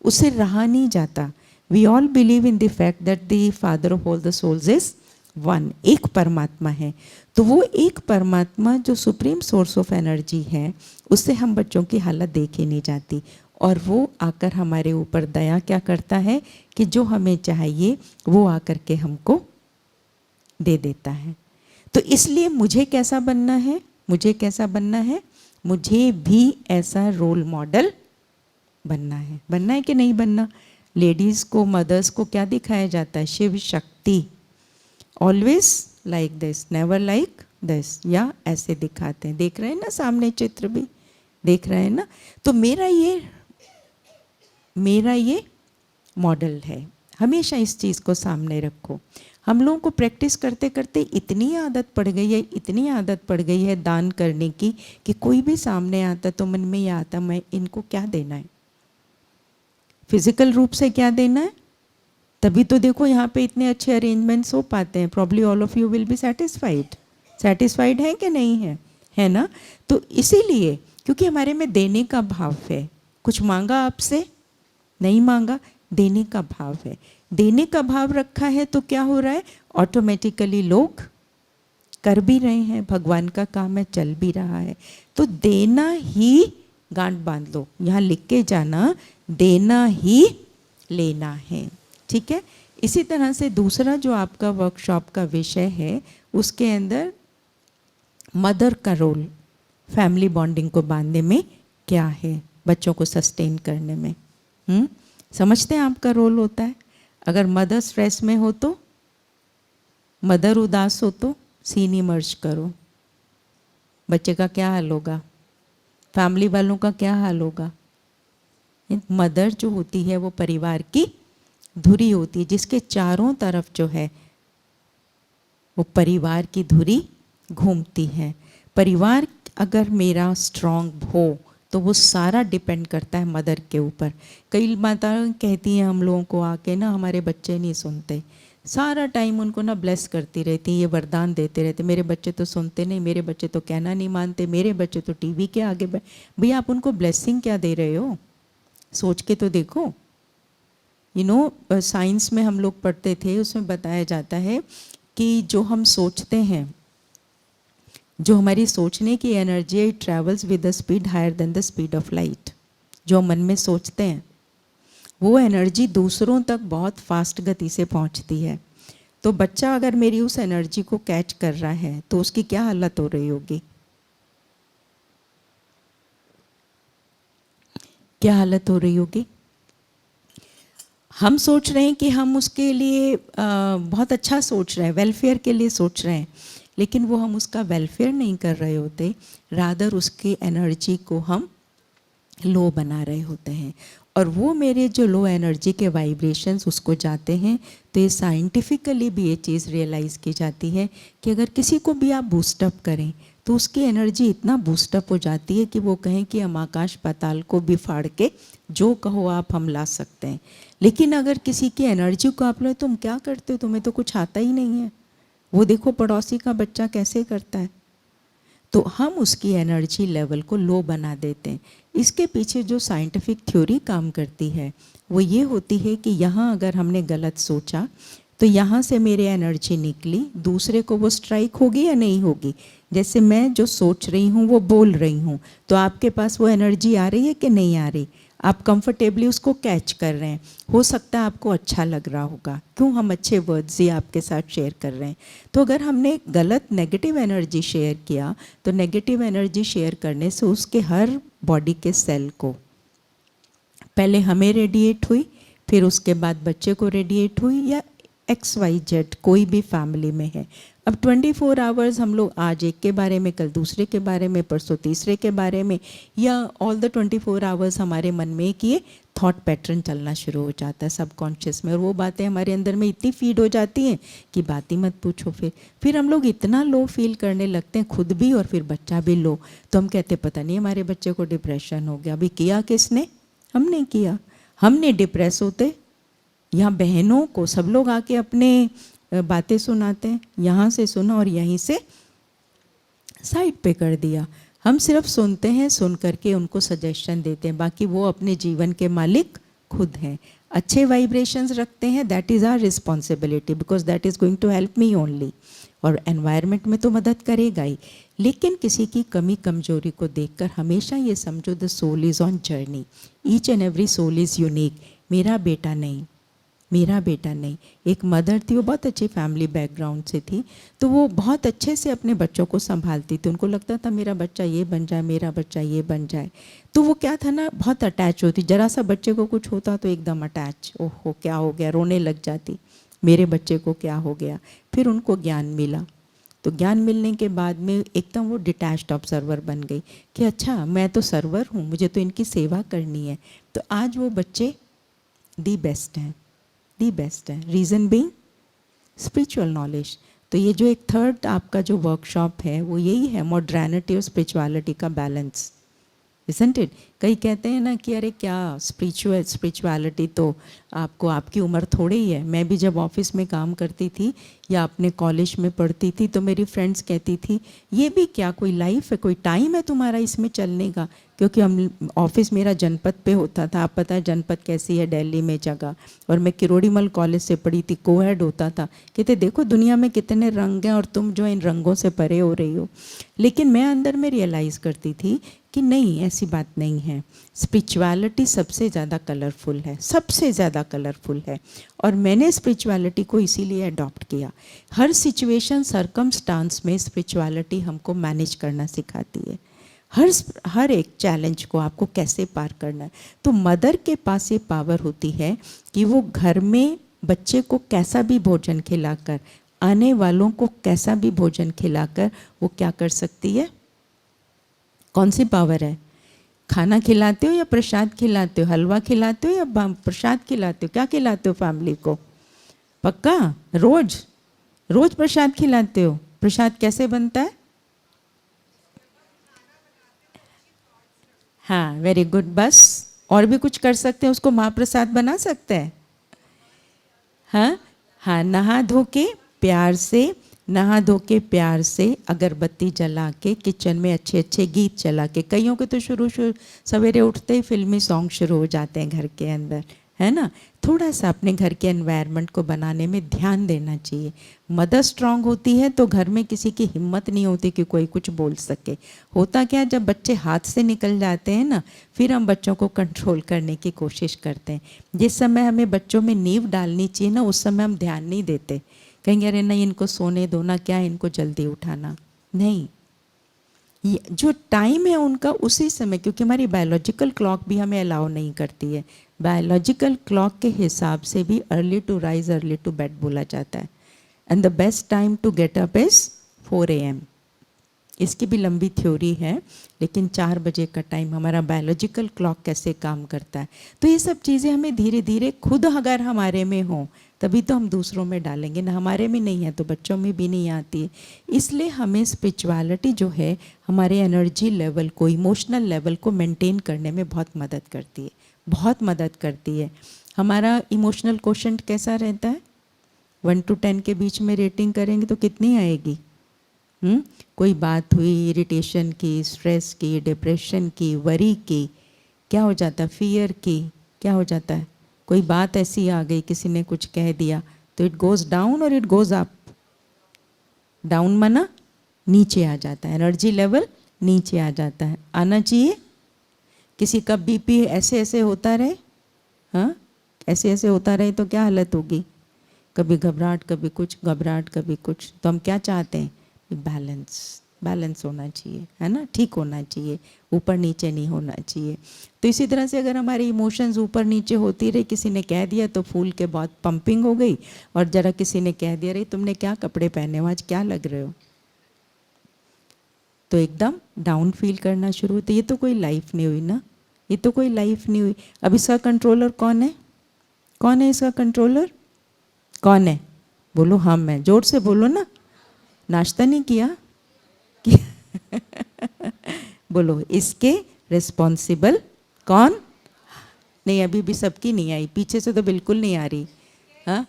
उसे रहा नहीं जाता। We all believe in the fact that the father of all the souls is one, एक परमात्मा है। तो वो एक परमात्मा जो सुप्रीम सोर्स ऑफ एनर्जी है, उससे हम बच्चों की हालत देख ही नहीं जाती, और वो आकर हमारे ऊपर दया क्या करता है कि जो हमें चाहिए वो आकर के हमको दे देता है। तो इसलिए मुझे कैसा बनना है, मुझे कैसा बनना है, मुझे भी ऐसा रोल मॉडल बनना है। बनना है कि नहीं बनना? लेडीज़ को, मदर्स को क्या दिखाया जाता है? Shiv Shakti, always like this, never like this, या ऐसे दिखाते हैं। देख रहे हैं ना, सामने चित्र भी देख रहे हैं ना। तो मेरा ये मॉडल है, हमेशा इस चीज़ को सामने रखो। हम लोगों को प्रैक्टिस करते करते इतनी आदत पड़ गई है, इतनी आदत पड़ गई है दान करने की, कि कोई भी सामने आता तो मन में ये आता, मैं इनको क्या देना है, फिजिकल रूप से क्या देना है। तभी तो देखो यहाँ पे इतने अच्छे अरेंजमेंट्स हो पाते हैं। Probably all of you will be satisfied है कि नहीं है, है ना? तो इसीलिए, क्योंकि हमारे में देने का भाव है। कुछ मांगा आपसे, नहीं मांगा, देने का भाव है। देने का भाव रखा है तो क्या हो रहा है, ऑटोमेटिकली लोग कर भी रहे हैं, भगवान का काम है, चल भी रहा है। तो देना ही, गांठ बांध लो, यहाँ लिख के जाना, देना ही लेना है, ठीक है। इसी तरह से दूसरा जो आपका वर्कशॉप का विषय है, उसके अंदर मदर का रोल फैमिली बॉन्डिंग को बांधने में क्या है, बच्चों को सस्टेन करने में। समझते हैं आपका रोल होता है। अगर मदर स्ट्रेस में हो तो, मदर उदास हो तो सीन इमर्ज करो, बच्चे का क्या हाल होगा, फैमिली वालों का क्या हाल होगा। मदर जो होती है वो परिवार की धुरी होती है, जिसके चारों तरफ जो है वो परिवार की धुरी घूमती है। परिवार अगर मेरा स्ट्रांग हो तो वो सारा डिपेंड करता है मदर के ऊपर। कई माताएं कहती हैं हम लोगों को आके ना, हमारे बच्चे नहीं सुनते, सारा टाइम उनको ना ब्लेस करती रहती, ये वरदान देते रहते, मेरे बच्चे तो सुनते नहीं, मेरे बच्चे तो कहना नहीं मानते, मेरे बच्चे तो टीवी के आगे भैया आप उनको ब्लेसिंग क्या दे रहे हो, सोच के तो देखो। साइंस में हम लोग पढ़ते थे, उसमें बताया जाता है कि जो हम सोचते हैं, जो हमारी सोचने की एनर्जी है, travels with the speed higher than the speed of light. जो मन में सोचते हैं वो एनर्जी दूसरों तक बहुत फास्ट गति से पहुंचती है। तो बच्चा अगर मेरी उस एनर्जी को कैच कर रहा है तो उसकी क्या हालत हो रही होगी, क्या हालत हो रही होगी। हम सोच रहे हैं कि हम उसके लिए बहुत अच्छा सोच रहे हैं, वेलफेयर के लिए सोच रहे हैं, लेकिन वो हम उसका वेलफेयर नहीं कर रहे होते, रादर उसकी एनर्जी को हम लो बना रहे होते हैं। और वो मेरे जो लो एनर्जी के वाइब्रेशंस उसको जाते हैं। तो ये साइंटिफिकली भी ये चीज़ रियलाइज़ की जाती है कि अगर किसी को भी आप बूस्टअप करें तो उसकी एनर्जी इतना बूस्टअप हो जाती है कि वो कहें कि हम आकाश पाताल को भी फाड़ के जो कहो आप हम ला सकते हैं। लेकिन अगर किसी की एनर्जी को आप लो, तुम क्या करते हो, तुम्हें तो कुछ आता ही नहीं है, वो देखो पड़ोसी का बच्चा कैसे करता है, तो हम उसकी एनर्जी लेवल को लो बना देते हैं। इसके पीछे जो साइंटिफिक थ्योरी काम करती है वो ये होती है कि यहाँ अगर हमने गलत सोचा तो यहाँ से मेरी एनर्जी निकली, दूसरे को वो स्ट्राइक होगी या नहीं होगी, जैसे मैं जो सोच रही हूँ वो बोल रही हूँ, तो आपके पास वो एनर्जी आ रही है कि नहीं आ रही? आप कंफर्टेबली उसको कैच कर रहे हैं। हो सकता है आपको अच्छा लग रहा होगा, क्यों हम अच्छे वर्ड्स ही आपके साथ शेयर कर रहे हैं। तो अगर हमने गलत नेगेटिव एनर्जी शेयर किया, तो नेगेटिव एनर्जी शेयर करने से उसके हर बॉडी के सेल को पहले हमें रेडिएट हुई, फिर उसके बाद बच्चे को रेडिएट हुई, या XYZ कोई भी फैमिली में है। अब 24 आवर्स हम लोग आज एक के बारे में, कल दूसरे के बारे में, परसों तीसरे के बारे में, या ऑल द 24 आवर्स हमारे मन में एक ये थॉट पैटर्न चलना शुरू हो जाता है सबकॉन्शियस में, और वो बातें हमारे अंदर में इतनी फीड हो जाती हैं कि बात ही मत पूछो। फिर हम लोग इतना लो फील करने लगते हैं खुद भी, और फिर बच्चा भी लो। तो हम कहते पता नहीं हमारे बच्चे को डिप्रेशन हो गया। अभी किया किसने? हमने किया। हमने डिप्रेस होते, यहाँ बहनों को सब लोग आके अपने बातें सुनाते हैं, यहाँ से सुना और यहीं से साइड पे कर दिया। हम सिर्फ सुनते हैं, सुन करके उनको सजेशन देते हैं, बाकी वो अपने जीवन के मालिक खुद हैं। अच्छे वाइब्रेशंस रखते हैं, that is our responsibility, because that is going to help me only. और एनवायरनमेंट में तो मदद करेगा ही, लेकिन किसी की कमी कमजोरी को देखकर हमेशा ये समझो the soul is on journey, each and every soul is unique. मेरा बेटा नहीं, मेरा बेटा नहीं। एक मदर थी, वो बहुत अच्छी फैमिली बैकग्राउंड से थी, तो वो बहुत अच्छे से अपने बच्चों को संभालती थी। उनको लगता था मेरा बच्चा ये बन जाए, मेरा बच्चा ये बन जाए। तो वो क्या था ना, बहुत अटैच होती, जरा सा बच्चे को कुछ होता तो एकदम अटैच, ओहो क्या हो गया, रोने लग जाती, मेरे बच्चे को क्या हो गया। फिर उनको ज्ञान मिला, तो ज्ञान मिलने के बाद में एकदम वो डिटैच्ड ऑब्जर्वर बन गई कि अच्छा मैं तो सर्वर हूँ, मुझे तो इनकी सेवा करनी है। तो आज वो बच्चे दी बेस्ट हैं, दी बेस्ट है। Reason being spiritual knowledge. तो ये जो एक थर्ड आपका जो वर्कशॉप है वो यही है, मॉडर्निटी और स्पिरिचुअलिटी का बैलेंस, इजंट इट। कई कहते हैं ना कि अरे क्या स्पिरिचुअलिटी तो आपको, आपकी उम्र थोड़ी ही है। मैं भी जब ऑफिस में काम करती थी या अपने कॉलेज में पढ़ती थी तो मेरी फ्रेंड्स कहती थी ये भी क्या कोई लाइफ है, कोई टाइम है तुम्हारा इसमें चलने का। क्योंकि हम ऑफिस मेरा जनपद पे होता था, आप पता है जनपद कैसी है दिल्ली में जगह, और मैं किरोड़ीमल कॉलेज से पढ़ी थी, कोहेड होता था। कहते देखो दुनिया में कितने रंग हैं और तुम जो इन रंगों से परे हो रही हो। लेकिन मैं अंदर में रियलाइज़ करती थी कि नहीं, ऐसी बात नहीं है। स्पिरिचुअलिटी सबसे ज़्यादा कलरफुल है, सबसे ज़्यादा कलरफुल है। और मैंने स्पिरिचुअलिटी को इसीलिए अडॉप्ट किया। हर सिचुएशन सर्कमस्टांस में स्पिरिचुअलिटी हमको मैनेज करना सिखाती है। हर एक चैलेंज को आपको कैसे पार करना है। तो मदर के पास ये पावर होती है कि वो घर में बच्चे को कैसा भी भोजन खिलाकर, आने वालों को कैसा भी भोजन खिलाकर वो क्या कर सकती है। कौन सी पावर है? खाना खिलाते हो या प्रसाद खिलाते हो? हलवा खिलाते हो या प्रसाद खिलाते हो? क्या खिलाते हो फैमिली को? पक्का रोज रोज प्रसाद खिलाते हो? प्रसाद कैसे बनता है? हाँ वेरी गुड, बस और भी कुछ कर सकते हैं, उसको महाप्रसाद बना सकते हैं। हाँ हाँ, नहा धो के प्यार से, नहा धो के प्यार से अगरबत्ती जला के किचन में अच्छे अच्छे गीत चला के, कईयों के तो शुरू सवेरे उठते ही फिल्मी सॉन्ग शुरू हो जाते हैं घर के अंदर, है ना। थोड़ा सा अपने घर के एनवायरनमेंट को बनाने में ध्यान देना चाहिए। मदर स्ट्रांग होती है तो घर में किसी की हिम्मत नहीं होती कि कोई कुछ बोल सके। होता क्या, जब बच्चे हाथ से निकल जाते हैं ना, फिर हम बच्चों को कंट्रोल करने की कोशिश करते हैं। जिस समय हमें बच्चों में नींव डालनी चाहिए ना, उस समय हम ध्यान नहीं देते, कहेंगे अरे नहीं इनको सोने दो ना, क्या इनको जल्दी उठाना। नहीं, जो टाइम है उनका उसी समय, क्योंकि हमारी बायोलॉजिकल क्लॉक भी हमें अलाउ नहीं करती है। बायोलॉजिकल क्लॉक के हिसाब से भी early to rise early to bed बोला जाता है, and the best time to get up is 4 AM। इसकी भी लंबी थ्योरी है, लेकिन 4 बजे का टाइम हमारा बायोलॉजिकल क्लॉक कैसे काम करता है। तो ये सब चीज़ें हमें धीरे धीरे खुद अगर हमारे में हो तभी तो हम दूसरों में डालेंगे ना। हमारे में नहीं है तो बच्चों में भी नहीं आती है। इसलिए हमें स्पिरिचुअलिटी जो है हमारे एनर्जी लेवल को, इमोशनल लेवल को मेंटेन करने में बहुत मदद करती है, बहुत मदद करती है। हमारा इमोशनल क्वोशंट कैसा रहता है? 1 to 10 के बीच में रेटिंग करेंगे तो कितनी आएगी? कोई बात हुई इरिटेशन की, स्ट्रेस की, डिप्रेशन की, वरी की, क्या हो जाता है? फियर की, क्या हो जाता है? कोई बात ऐसी आ गई, किसी ने कुछ कह दिया तो इट गोज़ डाउन और इट गोज़ अप। डाउन माना नीचे आ जाता है, एनर्जी लेवल नीचे आ जाता है। आना चाहिए। किसी का बीपी ऐसे ऐसे होता रहे, हाँ ऐसे ऐसे होता रहे तो क्या हालत होगी? कभी घबराहट, कभी कुछ घबराहट, कभी कुछ। तो हम क्या चाहते हैं? बैलेंस, बैलेंस होना चाहिए, है ना, ठीक होना चाहिए, ऊपर नीचे नहीं होना चाहिए। तो इसी तरह से अगर हमारी इमोशंस ऊपर नीचे होती रही, किसी ने कह दिया तो फूल के बहुत पंपिंग हो गई, और जरा किसी ने कह दिया, रही तुमने क्या कपड़े पहने हो आज, क्या लग रहे हो, तो एकदम डाउन फील करना शुरू होते। ये तो कोई लाइफ नहीं हुई ना, ये तो कोई लाइफ नहीं हुई। अब इसका कंट्रोलर कौन है? कौन है इसका कंट्रोलर? कौन है? बोलो हम हैं, जोर से बोलो ना। नाश्ता नहीं किया? बोलो, इसके रिस्पॉन्सिबल कौन? नहीं, अभी भी सबकी नहीं आई, पीछे से तो बिल्कुल नहीं आ रही। हाँ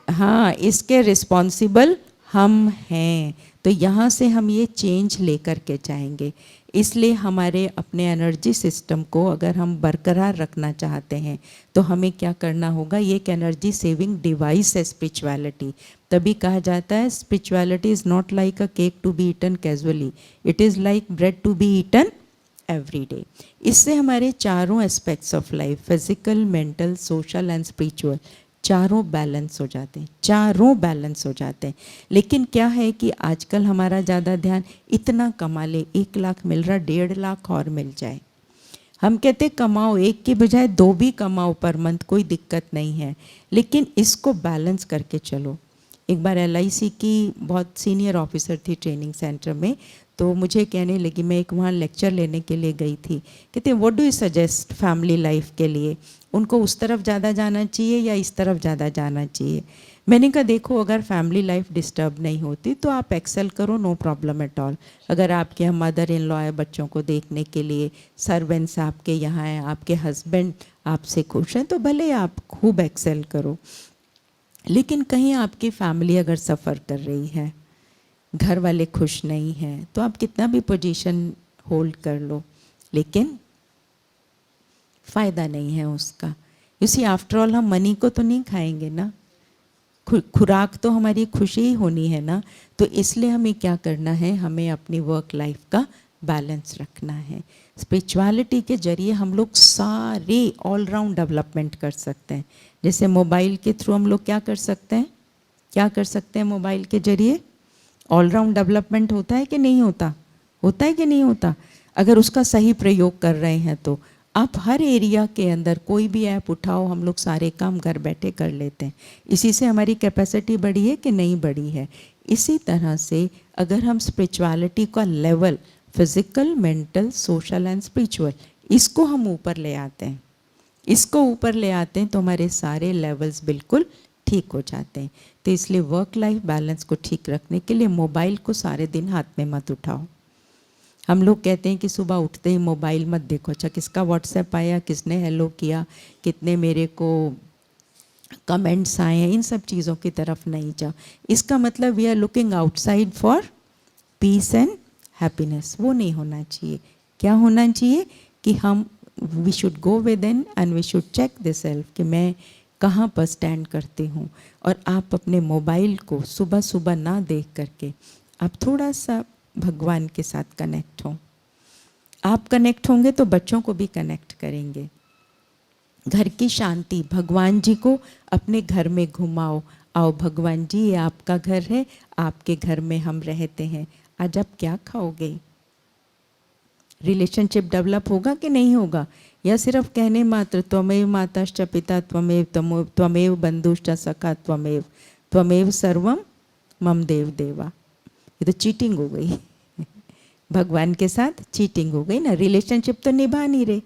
हाँ, इसके रिस्पॉन्सिबल हम हैं। तो यहाँ से हम ये चेंज लेकर के जाएंगे। इसलिए हमारे अपने एनर्जी सिस्टम को अगर हम बरकरार रखना चाहते हैं तो हमें क्या करना होगा? ये एक एनर्जी सेविंग डिवाइस है स्पिरिचुअलिटी। तभी कहा जाता है spirituality is not like a cake to be eaten casually, it is like bread to be eaten every day. इससे हमारे चारों aspects of life, physical, mental, social and spiritual, चारों balance हो जाते हैं, चारों बैलेंस हो जाते हैं। लेकिन क्या है कि आजकल हमारा ज़्यादा ध्यान इतना कमा ले, 1 लाख मिल रहा, 1.5 लाख और मिल जाए। हम कहते कमाओ, 1 की बजाय 2 भी कमाओ पर मंथ, कोई दिक्कत नहीं है, लेकिन इसको बैलेंस करके चलो। एक बार LIC की बहुत सीनियर ऑफिसर थी ट्रेनिंग सेंटर में, तो मुझे कहने लगी, मैं एक वहाँ लेक्चर लेने के लिए गई थी, कहते what do you suggest family life के लिए, उनको उस तरफ ज़्यादा जाना चाहिए या इस तरफ ज़्यादा जाना चाहिए? मैंने कहा देखो, अगर फैमिली लाइफ डिस्टर्ब नहीं होती तो आप एक्सेल करो, नो प्रॉब्लम एट ऑल। अगर आपके यहाँ मदर इन लॉ है बच्चों को देखने के लिए, सर्वेंट्स आपके यहाँ हैं, आपके हस्बैंड आपसे खुश हैं, तो भले आप खूब एक्सेल करो। लेकिन कहीं आपकी फैमिली अगर सफ़र कर रही है, घर वाले खुश नहीं हैं, तो आप कितना भी पोजीशन होल्ड कर लो, लेकिन फ़ायदा नहीं है उसका। इसी आफ्टर ऑल हम मनी को तो नहीं खाएंगे ना, खुराक तो हमारी खुशी ही होनी है ना। तो इसलिए हमें क्या करना है? हमें अपनी वर्क लाइफ का बैलेंस रखना है। स्पिरिचुअलिटी के जरिए हम लोग सारे ऑलराउंड डेवलपमेंट कर सकते हैं। जैसे मोबाइल के थ्रू हम लोग क्या कर सकते हैं? क्या कर सकते हैं मोबाइल के जरिए? ऑलराउंड डेवलपमेंट होता है कि नहीं होता? होता है कि नहीं होता? अगर उसका सही प्रयोग कर रहे हैं तो आप हर एरिया के अंदर कोई भी ऐप उठाओ, हम लोग सारे काम घर बैठे कर लेते हैं। इसी से हमारी कैपेसिटी बढ़ी है कि नहीं बढ़ी है? इसी तरह से अगर हम स्पिरिचुअलिटी का level, physical, mental, social and spiritual, इसको हम ऊपर ले आते हैं, इसको ऊपर ले आते हैं तो हमारे सारे लेवल्स बिल्कुल ठीक हो जाते हैं। तो इसलिए वर्क लाइफ बैलेंस को ठीक रखने के लिए मोबाइल को सारे दिन हाथ में मत उठाओ। हम लोग कहते हैं कि सुबह उठते ही मोबाइल मत देखो, अच्छा किसका व्हाट्सएप आया, किसने हेलो किया, कितने मेरे को कमेंट्स आए हैं, इन सब चीज़ों की तरफ नहीं जाओ। इसका मतलब we are looking outside for peace and happiness, वो नहीं होना चाहिए। क्या होना चाहिए कि हम we should go within and we should check the self कि मैं कहाँ पर स्टैंड करती हूँ। और आप अपने मोबाइल को सुबह सुबह ना देख करके आप थोड़ा सा भगवान के साथ कनेक्ट हो। आप कनेक्ट होंगे तो बच्चों को भी कनेक्ट करेंगे। घर की शांति, भगवान जी को अपने घर में घुमाओ, आओ भगवान जी ये आपका घर है, आपके घर में हम रहते हैं, आज आप क्या खाओगे? रिलेशनशिप डेवलप होगा कि नहीं होगा? या सिर्फ कहने मात्र त्वमेव माताश्च पिता त्वमेव त्वमेव बंधुश्च सखा त्वमेव त्वमेव सर्वम मम देव देवा, ये तो चीटिंग हो गई। भगवान के साथ चीटिंग हो गई ना, रिलेशनशिप तो निभा नहीं रहे।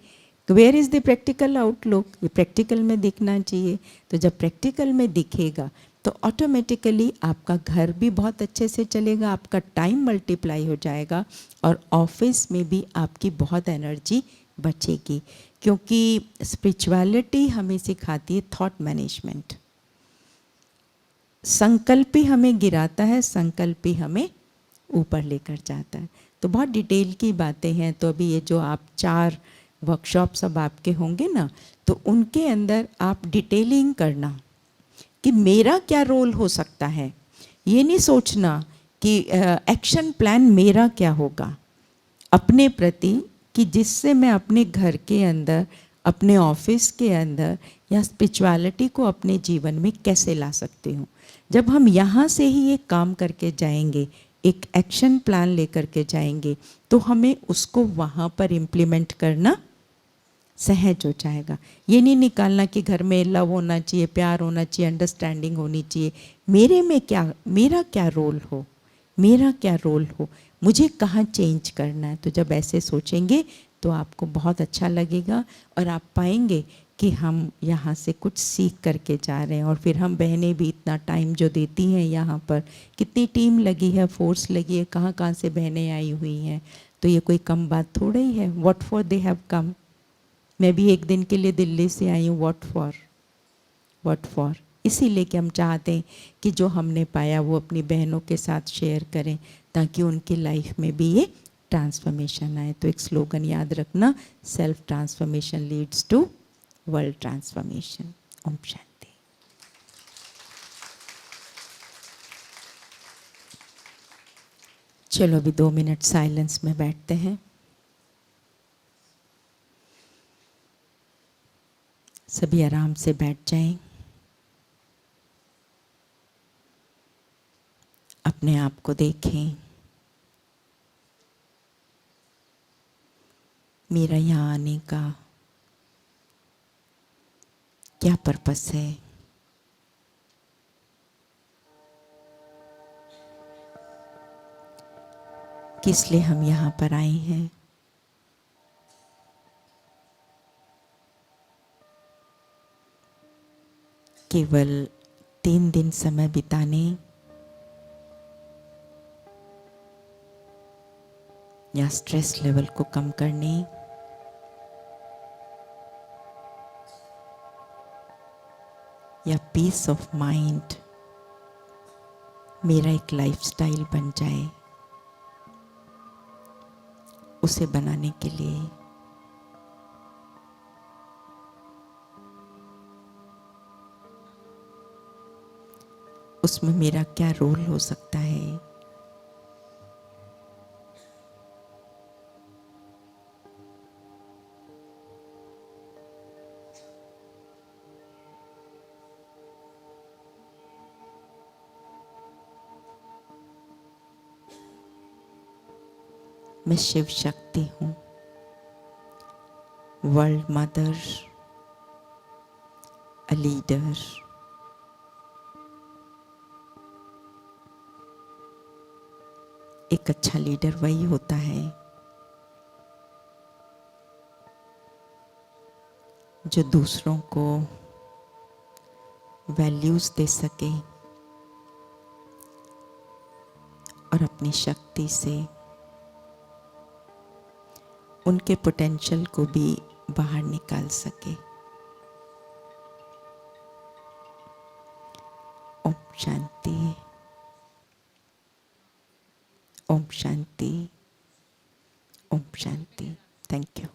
Where is the practical outlook? ये प्रैक्टिकल में दिखना चाहिए। तो जब प्रैक्टिकल में दिखेगा तो ऑटोमेटिकली आपका घर भी बहुत अच्छे से चलेगा, आपका टाइम मल्टीप्लाई हो जाएगा और ऑफिस में भी आपकी बहुत एनर्जी बचेगी। क्योंकि स्पिरिचुअलिटी हमें सिखाती है थॉट मैनेजमेंट। संकल्प ही हमें गिराता है, संकल्प ही हमें ऊपर लेकर जाता है। तो बहुत डिटेल की बातें हैं। तो अभी ये जो आप 4 वर्कशॉप्स अब आपके होंगे ना, तो उनके अंदर आप डिटेलिंग करना कि मेरा क्या रोल हो सकता है। ये नहीं सोचना कि एक्शन प्लान मेरा क्या होगा अपने प्रति, कि जिससे मैं अपने घर के अंदर, अपने ऑफिस के अंदर या स्पिरिचुअलिटी को अपने जीवन में कैसे ला सकती हूँ। जब हम यहाँ से ही एक काम करके जाएंगे, एक एक्शन प्लान लेकर के जाएंगे, तो हमें उसको वहाँ पर इम्प्लीमेंट करना सहज हो जाएगा। ये नहीं निकालना कि घर में लव होना चाहिए, प्यार होना चाहिए, अंडरस्टैंडिंग होनी चाहिए। मेरे में क्या, मेरा क्या रोल हो, मेरा क्या रोल हो, मुझे कहाँ चेंज करना है। तो जब ऐसे सोचेंगे तो आपको बहुत अच्छा लगेगा और आप पाएंगे कि हम यहाँ से कुछ सीख करके जा रहे हैं। और फिर हम बहनें भी इतना टाइम जो देती हैं यहाँ पर, कितनी टीम लगी है, फोर्स लगी है, कहाँ कहाँ से बहनें आई हुई हैं, तो ये कोई कम बात थोड़ा ही है। What for they have come. मैं भी एक दिन के लिए दिल्ली से आई हूँ, व्हाट फॉर इसीलिए कि हम चाहते हैं कि जो हमने पाया वो अपनी बहनों के साथ शेयर करें, ताकि उनकी लाइफ में भी ये ट्रांसफॉर्मेशन आए। तो एक स्लोगन याद रखना, self transformation leads to world transformation. ओम शांति। चलो अभी 2 मिनट साइलेंस में बैठते हैं। सभी आराम से बैठ जाएं। अपने आप को देखें। मेरा यहाँ आने का क्या पर्पस है। किस लिए हम यहाँ पर आए हैं। केवल 3 दिन समय बिताने या स्ट्रेस लेवल को कम करने, या पीस ऑफ माइंड मेरा एक लाइफस्टाइल बन जाए, उसे बनाने के लिए उसमें मेरा क्या रोल हो सकता है। मैं शिव शक्ति हूँ, वर्ल्ड मदर, अ लीडर। एक अच्छा लीडर वही होता है जो दूसरों को वैल्यूज दे सके और अपनी शक्ति से उनके पोटेंशियल को भी बाहर निकाल सके। ओम शांति, ओम शांति, ओम शांति। Thank you.